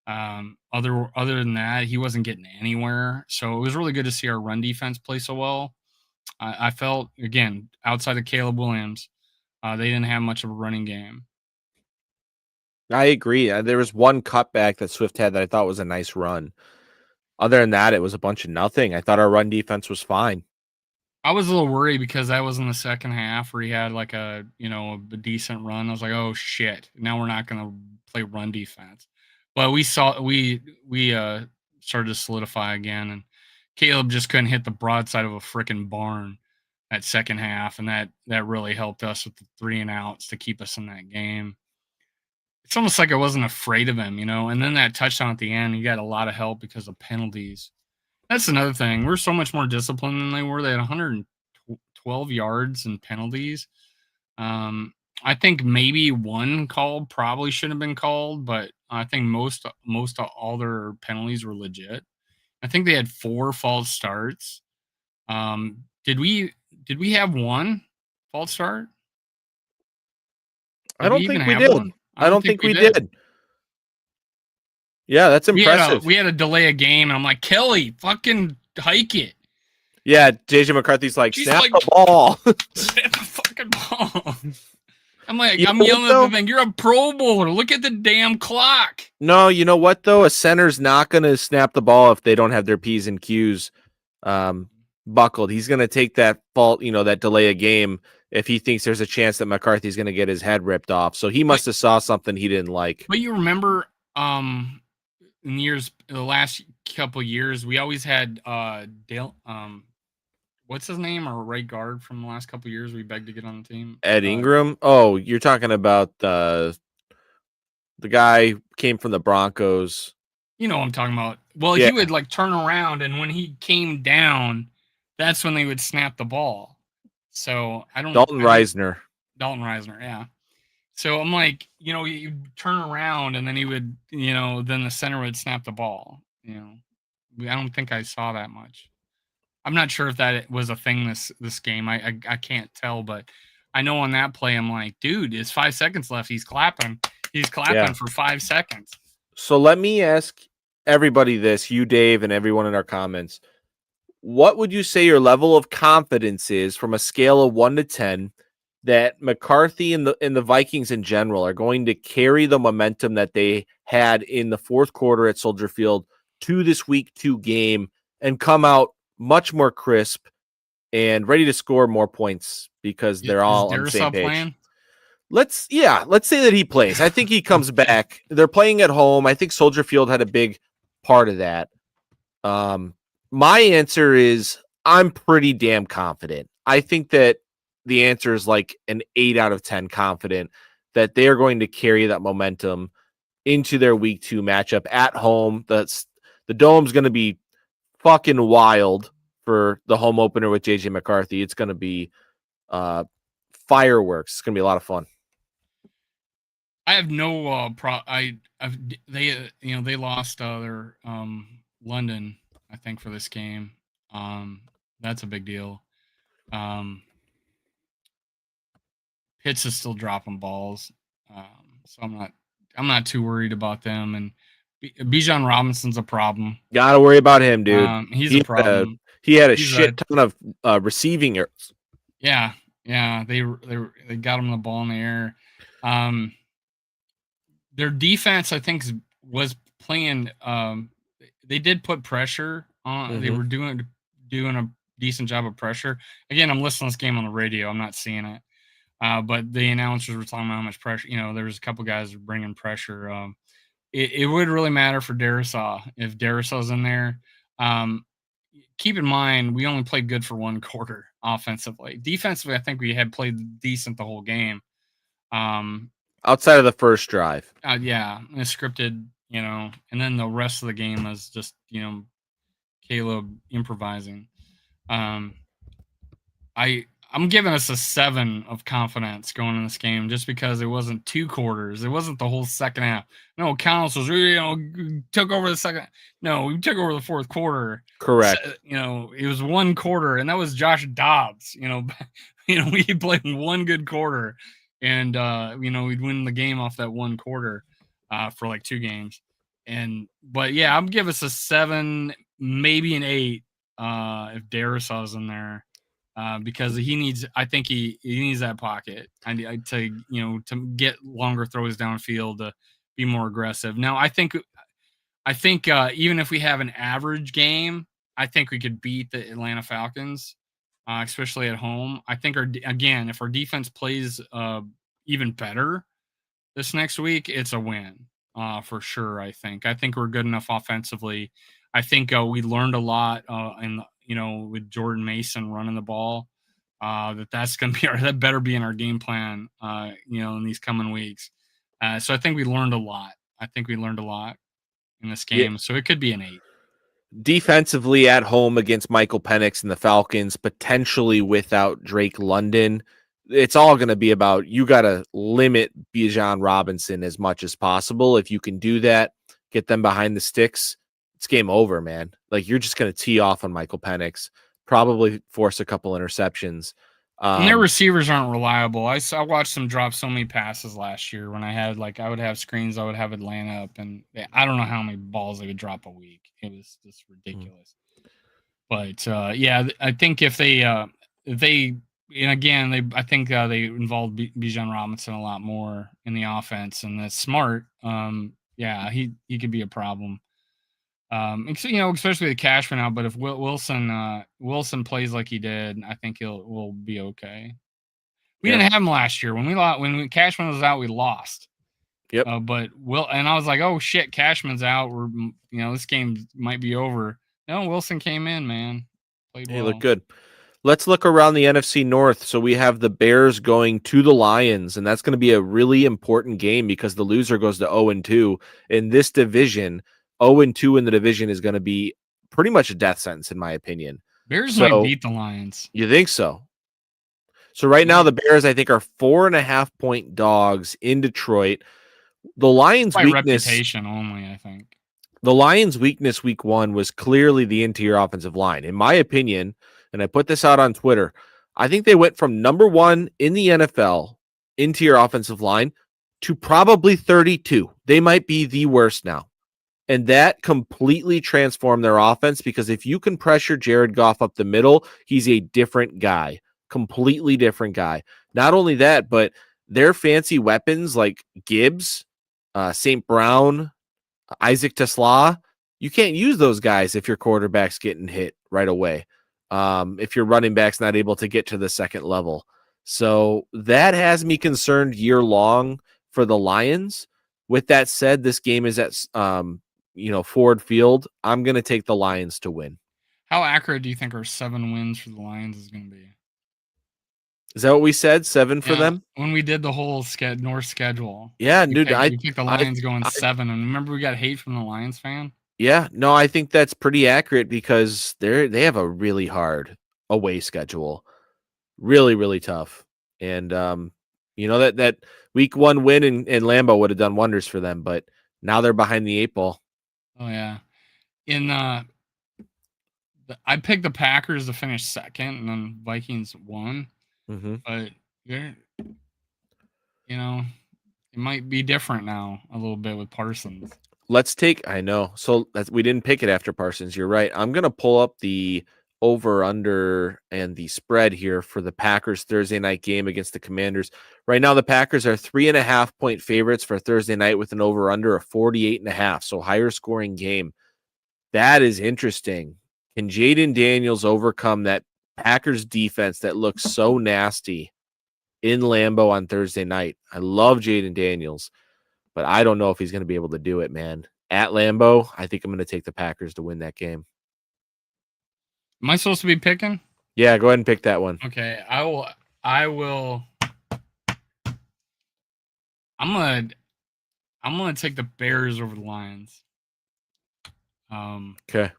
Other than that, he wasn't getting anywhere. So it was really good to see our run defense play so well. I felt, again, outside of Caleb Williams, they didn't have much of a running game. I agree. There was one cutback that Swift had that I thought was a nice run. Other than that, it was a bunch of nothing. I thought our run defense was fine. I was a little worried because that was in the second half where he had like a decent run. I was like, oh shit, now we're not going to play run defense. But we started to solidify again, and Caleb just couldn't hit the broadside of a freaking barn that second half, and that really helped us with the 3 and outs to keep us in that game. It's almost like I wasn't afraid of him, and then that touchdown at the end, he got a lot of help because of penalties. That's another thing. We're so much more disciplined than they were. They had 112 yards and penalties. I think maybe one call probably should have been called, but I think most of all their penalties were legit. I think they had 4 false starts. Did we have one false start? I don't think we did. I don't think we did. Yeah, that's impressive. We had a delay a game, and I'm like, Kelly, fucking hike it. Yeah, JJ McCarthy's like, snap the ball. Snap the fucking ball. I'm like, I'm yelling at the thing, you're a Pro Bowler. Look at the damn clock. No, you know what, though? A center's not going to snap the ball if they don't have their P's and Q's buckled. He's going to take that fault, that delay a game if he thinks there's a chance that McCarthy's going to get his head ripped off. So he must have saw something he didn't like. But you remember in the last couple years, we always had Dale, what's his name, our right guard from the last couple of years we begged to get on the team? Ed Ingram? Oh, you're talking about the guy came from the Broncos. You know what I'm talking about. Well, yeah. He would like turn around, and when he came down, that's when they would snap the ball. So I don't. Dalton Reisner, yeah. So I'm like, you turn around, and then he would, then the center would snap the ball. I don't think I saw that much. I'm not sure if that was a thing this game. I can't tell, but I know on that play, I'm like, dude, it's 5 seconds left. He's clapping. For 5 seconds. So let me ask everybody this, you, Dave, and everyone in our comments. What would you say your level of confidence is from a scale of 1 to 10 that McCarthy and the Vikings in general are going to carry the momentum that they had in the fourth quarter at Soldier Field to this week 2 game and come out much more crisp and ready to score more points because they're all on the same page? Playing? Let's say that he plays. I think he comes back. They're playing at home. I think Soldier Field had a big part of that. My answer is I'm pretty damn confident. I think that the answer is like an 8 out of 10 confident that they're going to carry that momentum into their week 2 matchup at home. The Dome's going to be fucking wild for the home opener with JJ McCarthy. It's going to be fireworks. It's going to be a lot of fun. I have no they lost their London, I think, for this game. That's a big deal. Pitts is still dropping balls, so I'm not too worried about them. And Bijan Robinson's a problem. Gotta worry about him, dude. He's a problem. He had a shit ton of receiving yards. Yeah, they got him the ball in the air. Their defense, I think, was playing. They did put pressure on. They were doing a decent job of pressure. Again, I'm listening to this game on the radio. I'm not seeing it, but the announcers were talking about how much pressure. There was a couple guys bringing pressure. It would really matter for Darisaw if Darisaw's in there. Keep in mind, we only played good for one quarter offensively. Defensively, I think we had played decent the whole game. Outside of the first drive. Yeah, it's scripted, and then the rest of the game is just, Caleb improvising. I'm giving us a 7 of confidence going in this game just because it wasn't 2 quarters. It wasn't the whole second half. No, Connells was took over the second. No, we took over the fourth quarter. Correct. So, it was 1 quarter, and that was Josh Dobbs. We played 1 good quarter, and we'd win the game off that 1 quarter for like 2 games. But yeah, I'm giving us a 7, maybe an 8 if Darisaw's in there. Because he needs, I think he needs that pocket to get longer throws downfield to be more aggressive. Now, I think even if we have an average game, I think we could beat the Atlanta Falcons, especially at home. I think if our defense plays even better this next week, it's a win for sure. I think we're good enough offensively. I think we learned a lot with Jordan Mason running the ball, that's going to be that better be in our game plan, in these coming weeks. So I think we learned a lot. In this game, so it could be an 8. Defensively at home against Michael Penix and the Falcons, potentially without Drake London, it's all going to be about you got to limit Bijan Robinson as much as possible. If you can do that, get them behind the sticks, it's game over, man. Like, you're just going to tee off on Michael Penix, probably force a couple interceptions. And their receivers aren't reliable. I watched them drop so many passes last year when I would have screens, I would have Atlanta up, and I don't know how many balls they would drop a week. It was just ridiculous. But I think if they I think they involved Bijan Robinson a lot more in the offense, and that's smart. He could be a problem. Especially with Cashman out, but if Wilson plays like he did, I think we'll be okay. We didn't have him last year when Cashman was out, we lost. Yep. But and I was like, oh shit, Cashman's out. This game might be over. No, Wilson came in, man. Played well. He looked good. Let's look around the NFC North. So we have the Bears going to the Lions, and that's going to be a really important game because the loser goes to 0-2 in this division. 0-2 in the division is going to be pretty much a death sentence, in my opinion. Bears might beat the Lions. You think so? So right now, the Bears, I think, are 4.5-point dogs in Detroit. The Lions' by weakness, reputation only, I think. The Lions' weakness week 1 was clearly the interior offensive line. In my opinion, and I put this out on Twitter, I think they went from number 1 in the NFL interior offensive line to probably 32. They might be the worst now. And that completely transformed their offense because if you can pressure Jared Goff up the middle, he's a different guy, completely different guy. Not only that, but their fancy weapons like Gibbs, St. Brown, Isaac Tesla, you can't use those guys if your quarterback's getting hit right away. If your running back's not able to get to the second level. So that has me concerned year long for the Lions. With that said, this game is at Ford Field. I'm going to take the Lions to win. How accurate do you think our 7 wins for the Lions is going to be? Is that what we said? 7 for them? When we did the whole North schedule. Yeah, dude. We picked the Lions going 7. And remember we got hate from the Lions fan? Yeah. No, I think that's pretty accurate because they have a really hard away schedule. Really, really tough. And, that week 1 win in Lambeau would have done wonders for them, but now they're behind the 8 ball. Oh, yeah. I picked the Packers to finish 2nd, and then Vikings won. Mm-hmm. But it might be different now a little bit with Parsons. let's take. I know. So we didn't pick it after Parsons. You're right. I'm gonna pull up the over under and the spread here for the Packers Thursday night game against the Commanders. Right now, the Packers are 3.5-point favorites for Thursday night with an over under of 48.5. So higher scoring game. That is interesting. Can Jaden Daniels overcome that Packers defense that looks so nasty in Lambeau on Thursday night? I love Jaden Daniels, but I don't know if he's going to be able to do it, man. At Lambeau, I think I'm going to take the Packers to win that game. Am I supposed to be picking? Yeah, go ahead and pick that one. Okay, I will. I'm gonna take the Bears over the Lions. Okay.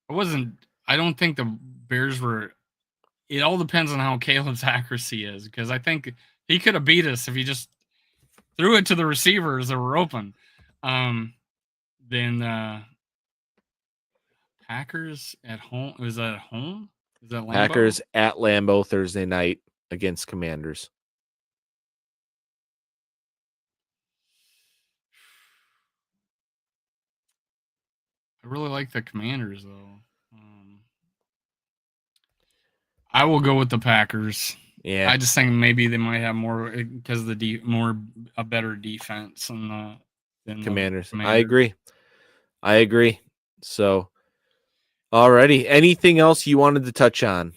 I don't think the Bears were. It all depends on how Caleb's accuracy is, because I think he could have beat us if he just threw it to the receivers that were open. Then Packers at home. Was that at home? Is that Lambeau? Packers at Lambeau Thursday night against Commanders. I really like the Commanders, though. I will go with the Packers. Yeah, I just think maybe they might have more because of the a better defense than Commanders. The I agree. So, alrighty. Anything else you wanted to touch on?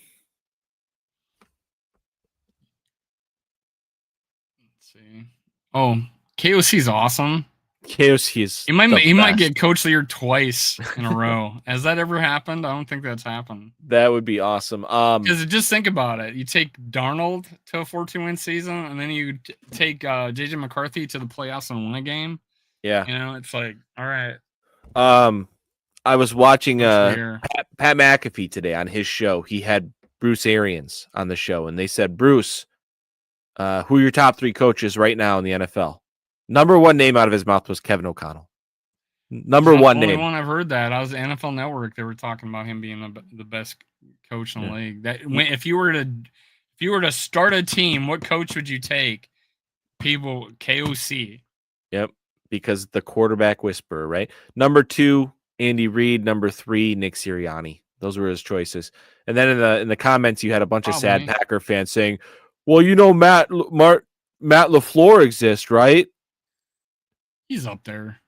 Let's see. Oh, KOC's awesome. KOC is He might get Coach of the Year twice in a row. Has that ever happened? I don't think that's happened. That would be awesome. Because just think about it. You take Darnold to a 14 win season, and then you take JJ McCarthy to the playoffs and win a game. Yeah. You know, it's like, all right. I was watching Pat McAfee today on his show. He had Bruce Arians on the show, and they said, Bruce, who are your top 3 coaches right now in the NFL? Number one name out of his mouth was Kevin O'Connell. Number one name. The only one I've heard that. I was NFL Network. They were talking about him being the best coach in the league. If you were to start a team, what coach would you take? People, KOC. Yep, because the quarterback whisperer, right? Number 2, Andy Reid. Number 3, Nick Sirianni. Those were his choices. And then in the comments, you had a bunch of sad Packer fans saying, "Well, you know, Matt LaFleur exists, right?" He's up there.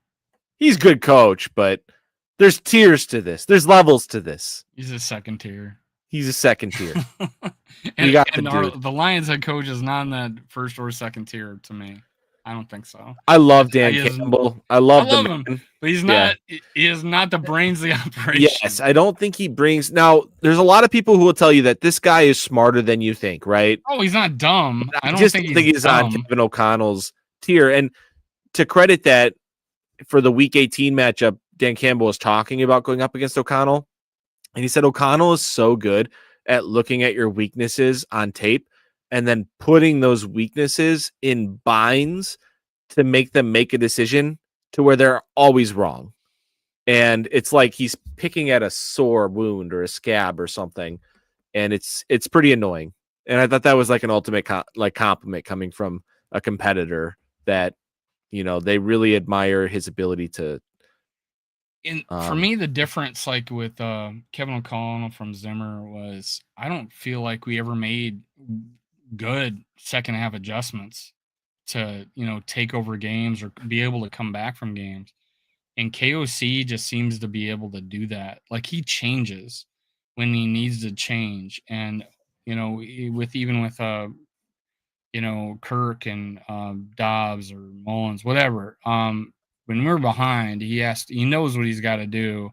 He's a good coach, but there's tiers to this. There's levels to this. He's a second tier. The Lions head coach is not in that first or second tier to me. I don't think so. I love Dan Campbell. I love him, but he's not. He is not the brains of the operation. Yes, I don't think he brings. Now, there's a lot of people who will tell you that this guy is smarter than you think, right? Oh, he's not dumb. I don't think he's on Kevin O'Connell's tier. And to credit that, for the Week 18 matchup, Dan Campbell was talking about going up against O'Connell, and he said O'Connell is so good at looking at your weaknesses on tape and then putting those weaknesses in binds to make them make a decision to where they're always wrong. And it's like he's picking at a sore wound or a scab or something, and it's pretty annoying. And I thought that was like an ultimate compliment coming from a competitor that, you know, they really admire his ability to. For me, the difference, like with Kevin O'Connell from Zimmer, was I don't feel like we ever made good second half adjustments to, you know, take over games or be able to come back from games. And KOC just seems to be able to do that. Like, he changes when he needs to change. And, you know, with you know, Kirk and Dobbs or Mullins, whatever. When we're behind, he knows what he's got to do,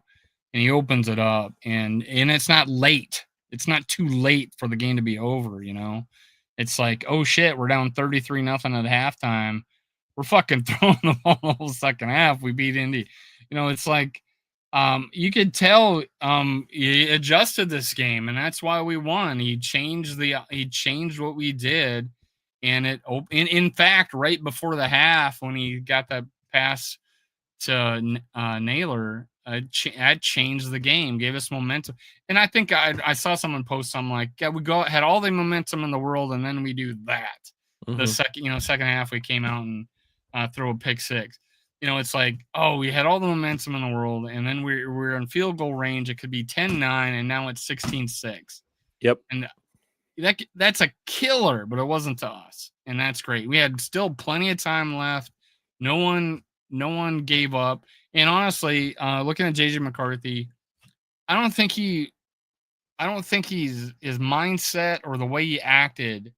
and he opens it up. And it's not late. It's not too late for the game to be over, you know. It's like, oh shit, we're down 33-0 at halftime. We're fucking throwing the ball the whole second half. We beat Indy. You know, it's like you could tell he adjusted this game, and that's why we won. He changed what we did. And in fact, right before the half, when he got that pass to Naylor, that changed the game, gave us momentum. And I think I saw someone post something like, "Yeah, we had all the momentum in the world, and then we do that." Mm-hmm. The second half, we came out and throw a pick six. it's like, oh, we had all the momentum in the world, and then we're in field goal range. It could be 10-9, and now it's 16-6. Yep. And that's a killer, but it wasn't to us, and that's great. We had still plenty of time left. No one gave up. And honestly, looking at JJ McCarthy, I don't think his mindset or the way he acted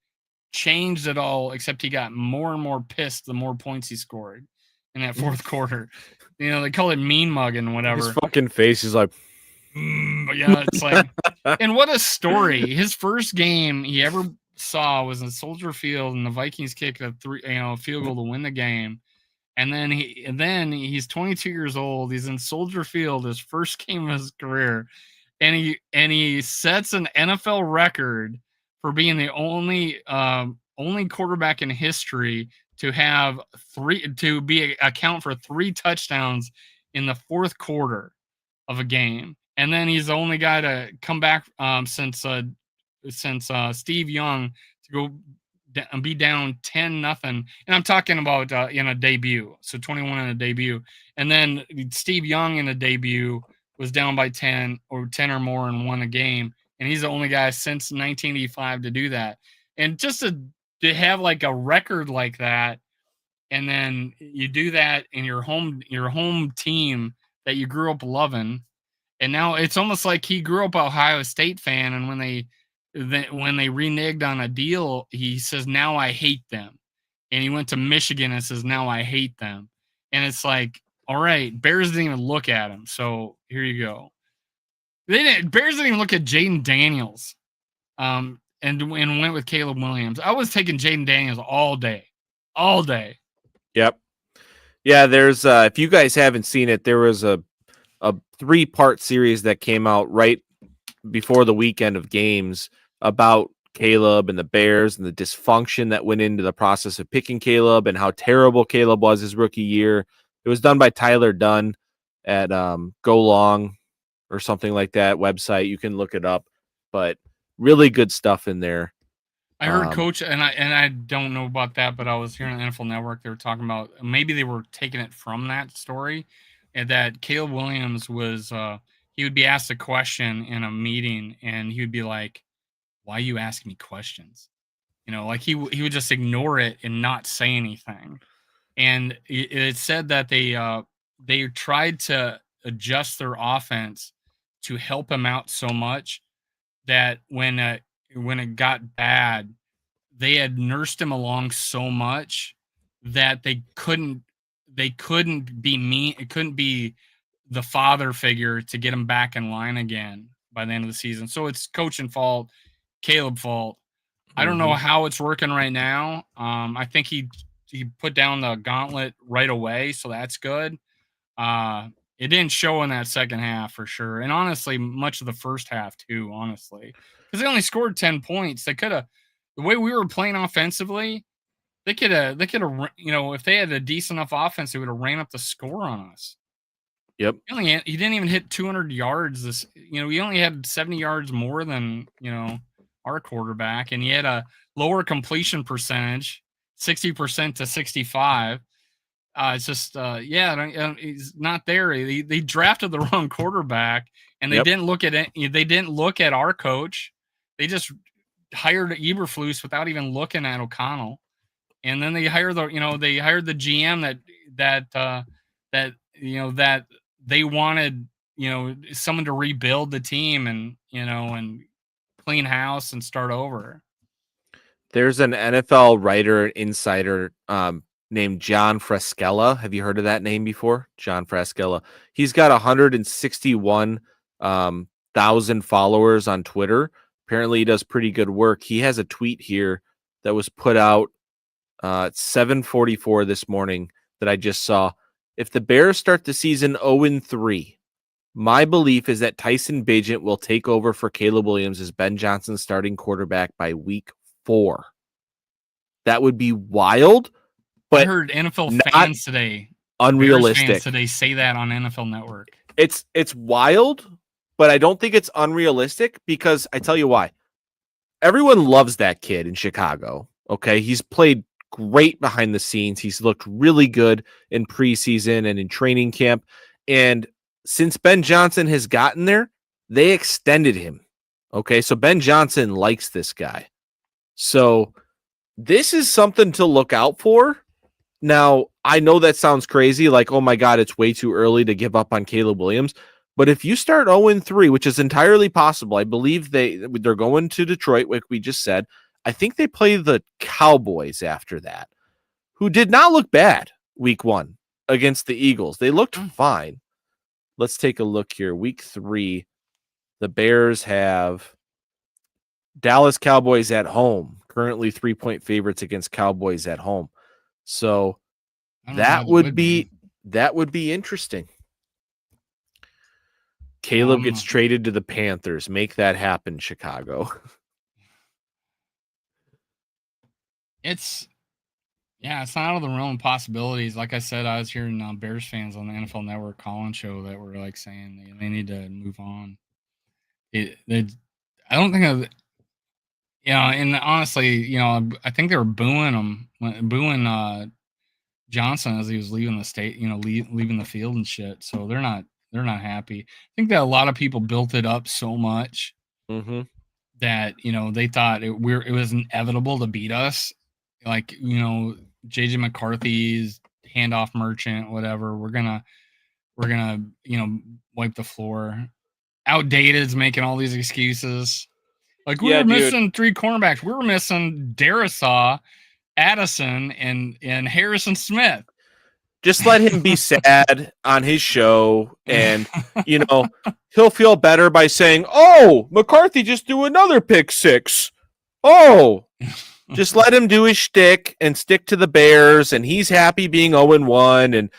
changed at all, except he got more and more pissed the more points he scored in that fourth quarter. They call it mean mugging, whatever. His fucking face is like, but yeah, it's like, and what a story. His first game he ever saw was in Soldier Field, and the Vikings kicked a field goal to win the game. And then he's 22 years old. He's in Soldier Field, his first game of his career, and he sets an NFL record for being the only quarterback in history to account for 3 touchdowns in the fourth quarter of a game. And then he's the only guy to come back since Steve Young to go be down 10-0. And I'm talking about in a debut, so 21 in a debut. And then Steve Young in a debut was down by 10 or more and won a game. And he's the only guy since 1985 to do that. And just to have like a record like that, and then you do that in your home team that you grew up loving. And now it's almost like he grew up Ohio State fan, and when they reneged on a deal, he says, now I hate them. And he went to Michigan and says, now I hate them. And it's like, all right, Bears didn't even look at him. So here you go. Bears didn't even look at Jaden Daniels and went with Caleb Williams. I was taking Jaden Daniels all day. Yep. Yeah, there's if you guys haven't seen it, there was a 3-part series that came out right before the weekend of games about Caleb and the Bears and the dysfunction that went into the process of picking Caleb and how terrible Caleb was his rookie year. It was done by Tyler Dunn at Go Long or something like that website. You can look it up, but really good stuff in there. I heard Coach, and I don't know about that, but I was hearing on the NFL Network, they were talking about maybe they were taking it from that story, and that Caleb Williams was he would be asked a question in a meeting, and he would be like, "Why are you asking me questions?" Like he would just ignore it and not say anything. And it said that they tried to adjust their offense to help him out so much that when it got bad, they had nursed him along so much that they couldn't be mean. It couldn't be the father figure to get him back in line again by the end of the season. So it's coaching fault, Caleb fault. I don't know how it's working right now. I think he put down the gauntlet right away, so that's good. It didn't show in that second half for sure, and honestly, much of the first half too. Honestly, because they only scored 10 points. They could have, the way we were playing offensively, they could have. If they had a decent enough offense, they would have ran up the score on us. Yep. He didn't even hit 200 yards. He only had 70 yards more than our quarterback, and he had a lower completion percentage, 60% to 65%. It's just, he's not there. They drafted the wrong quarterback, and they didn't look at it. They didn't look at our coach. They just hired Eberflus without even looking at O'Connell, and then they hired the GM that they wanted someone to rebuild the team and clean house and start over. There's an NFL writer and insider named John Fraschilla. Have you heard of that name before? John Fraschilla. He's got 161,000 followers on Twitter. Apparently he does pretty good work. He has a tweet here that was put out at 7:44 this morning that I just saw. If the Bears start the season 0-3, my belief is that Tyson Bagent will take over for Caleb Williams as Ben Johnson's starting quarterback by week 4. That would be wild. But I heard NFL fans today, unrealistic. Bears fans today say that on NFL Network. It's wild, but I don't think it's unrealistic because I tell you why. Everyone loves that kid in Chicago. Okay, he's played great behind the scenes. He's looked really good in preseason and in training camp. And since Ben Johnson has gotten there, they extended him. Okay, so Ben Johnson likes this guy. So this is something to look out for. Now, I know that sounds crazy, like, oh my God, it's way too early to give up on Caleb Williams. But if you start 0-3, which is entirely possible, I believe they're going to Detroit, like we just said. I think they play the Cowboys after that, who did not look bad week 1 against the Eagles. They looked fine. Let's take a look here. Week 3, the Bears have Dallas Cowboys at home, currently 3-point favorites against Cowboys at home. So that would be interesting. Caleb gets traded to the Panthers. Make that happen, Chicago. It's not out of the realm of possibilities. Like I said, I was hearing Bears fans on the NFL Network call-in show that were like saying they need to move on. I don't think of, and honestly, I think they were booing Johnson as he was leaving the state, leaving the field and shit. So they're not happy. I think that a lot of people built it up so much that they thought it was inevitable to beat us. Like, JJ McCarthy's handoff merchant, whatever. We're gonna wipe the floor. Outdated's making all these excuses. Like, we were missing 3 cornerbacks. We were missing Darisaw, Addison, and Harrison Smith. Just let him be sad on his show, and he'll feel better by saying, "Oh, McCarthy just threw another pick 6." Oh, just let him do his shtick and stick to the Bears, and he's happy being 0-1, and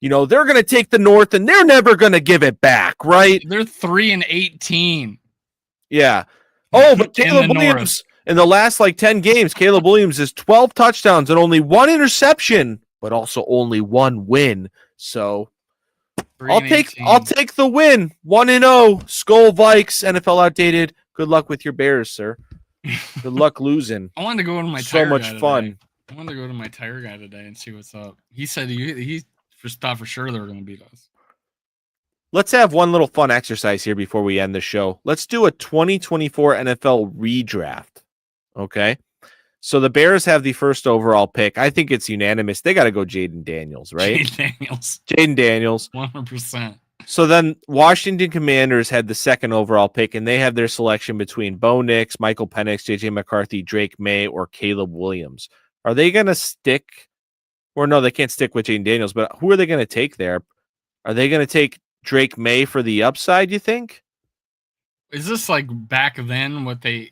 they're going to take the North, and they're never going to give it back, right? They're 3-18. Yeah. Oh, but Caleb Williams in the last 10 games, Caleb Williams is 12 touchdowns and only 1 interception, but also only 1 win. So I'll take the win. 1-0. Skull Vikes, NFL outdated. Good luck with your Bears, sir. Good luck losing. I wanted to go to my tire guy much fun. Today. I wanted to go to my tire guy today and see what's up. He said he thought for sure they were going to beat us. Let's have one little fun exercise here before we end the show. Let's do a 2024 NFL redraft. Okay. So the Bears have the first overall pick. I think it's unanimous. They got to go Jaden Daniels, right? Jaden Daniels. 100%. So then Washington Commanders had the second overall pick, and they have their selection between Bo Nix, Michael Penix, JJ McCarthy, Drake May, or Caleb Williams. Are they going to stick? Or no, they can't stick with Jaden Daniels, but who are they going to take there? Are they going to take Drake May for the upside, you think? Is this like back then what they,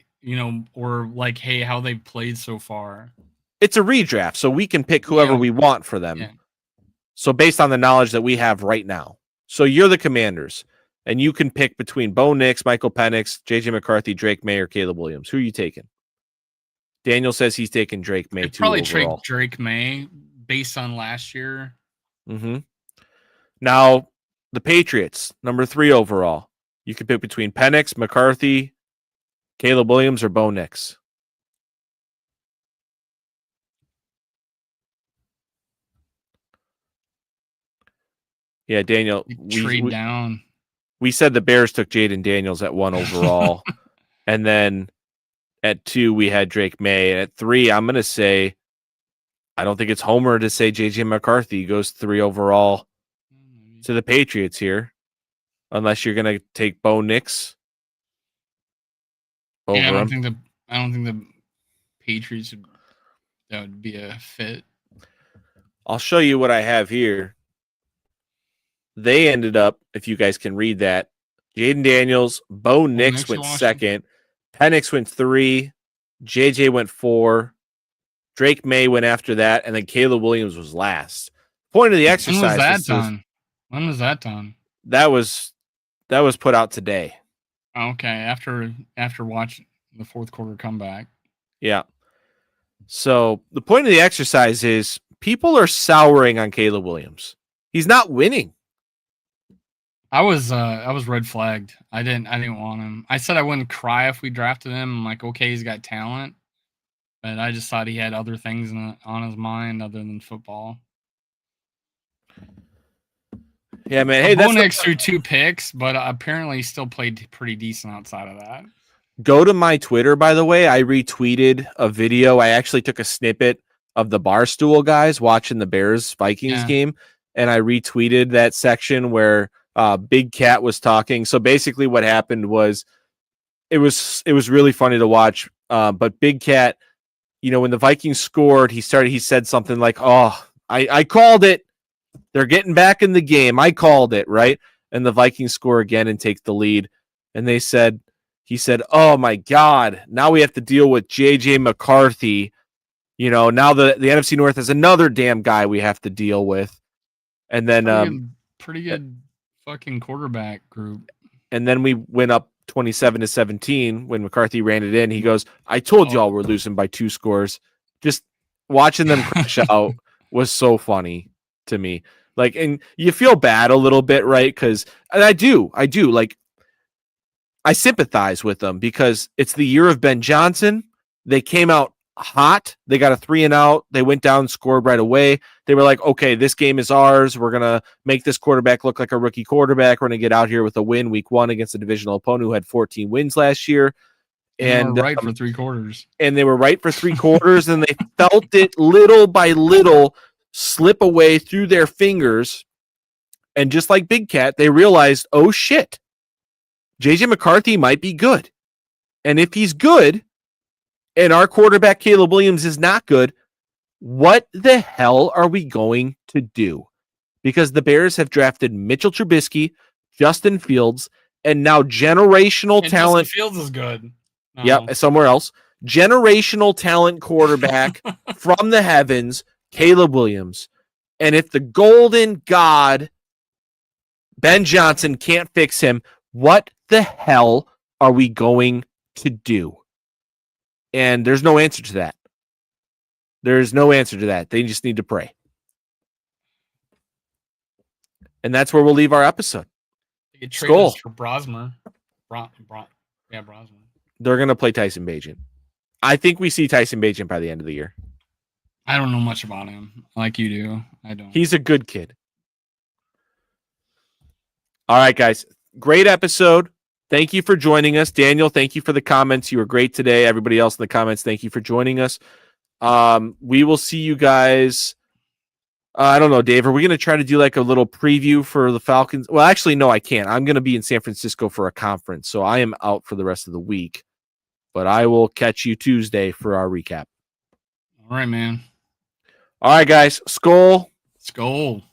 or like, hey, how they've played so far? It's a redraft, so we can pick whoever we want for them. Yeah. So based on the knowledge that we have right now. So you're the Commanders, and you can pick between Bo Nix, Michael Penix, JJ McCarthy, Drake May, or Caleb Williams. Who are you taking? Daniel says he's taking Drake May. I'd probably trade Drake May based on last year. Mm-hmm. Now, the Patriots, number 3 overall. You can pick between Penix, McCarthy, Caleb Williams, or Bo Nix. Yeah, Daniel. Trade down. We said the Bears took Jaden Daniels at 1 overall. And then at 2, we had Drake May. And at 3, I'm going to say, I don't think it's homer to say JJ McCarthy goes 3 overall to the Patriots here. Unless you're going to take Bo Nix over him. I don't think the Patriots would be a fit. I'll show you what I have here. They ended up, if you guys can read that, Jaden Daniels, Bo Nix went 2nd, Penix went 3, JJ went 4, Drake May went after that, and then Caleb Williams was last. Point of the exercise. When was that done? When was that done? That was put out today. Okay, after watching the fourth quarter comeback. Yeah. So the point of the exercise is people are souring on Caleb Williams. He's not winning. I was red flagged. I didn't want him. I said I wouldn't cry if we drafted him. I'm like, okay, he's got talent. But I just thought he had other things on his mind other than football. Yeah, man. Hey, Bo Nix threw 2 picks, but apparently he still played pretty decent outside of that. Go to my Twitter, by the way. I retweeted a video. I actually took a snippet of the Barstool guys watching the Bears-Vikings game, and I retweeted that section where Big Cat was talking. So basically what happened was it was really funny to watch. But Big Cat, when the Vikings scored, he said something like, "Oh, I called it. They're getting back in the game. I called it," right? And the Vikings score again and take the lead. And he said, "Oh my God, now we have to deal with JJ McCarthy. Now the NFC North has another damn guy we have to deal with." And then pretty good fucking quarterback group. And then we went up 27-17 when McCarthy ran it in. He goes, "I told y'all we're losing by 2 scores." Just watching them crash out was so funny to me. Like, and you feel bad a little bit, right? And I do. Like, I sympathize with them because it's the year of Ben Johnson. They came out hot. They got a 3-and-out. They went down, scored right away. They were like, okay, this game is ours. We're going to make this quarterback look like a rookie quarterback. We're going to get out here with a win week 1 against a divisional opponent who had 14 wins last year. And they were right for 3 quarters. And they were right for 3 quarters, and they felt it little by little slip away through their fingers. And just like Big Cat, they realized, oh, shit, JJ McCarthy might be good. And if he's good, and our quarterback, Caleb Williams, is not good, what the hell are we going to do? Because the Bears have drafted Mitchell Trubisky, Justin Fields, and now generational talent. Justin Fields is good. No. Yep, somewhere else. Generational talent quarterback from the heavens, Caleb Williams. And if the golden god, Ben Johnson, can't fix him, what the hell are we going to do? And there's no answer to that. There's no answer to that. They just need to pray. And that's where we'll leave our episode. They could trade us for Brosmer. Brosmer. They're going to play Tyson Bagent. I think we see Tyson Bagent by the end of the year. I don't know much about him like you do. I don't. He's a good kid. All right, guys. Great episode. Thank you for joining us. Daniel, thank you for the comments. You were great today. Everybody else in the comments, thank you for joining us. We will see you guys. I don't know, Dave. Are we going to try to do like a little preview for the Falcons? Well, actually, no, I can't. I'm going to be in San Francisco for a conference, so I am out for the rest of the week. But I will catch you Tuesday for our recap. All right, man. All right, guys. Skol. Skol.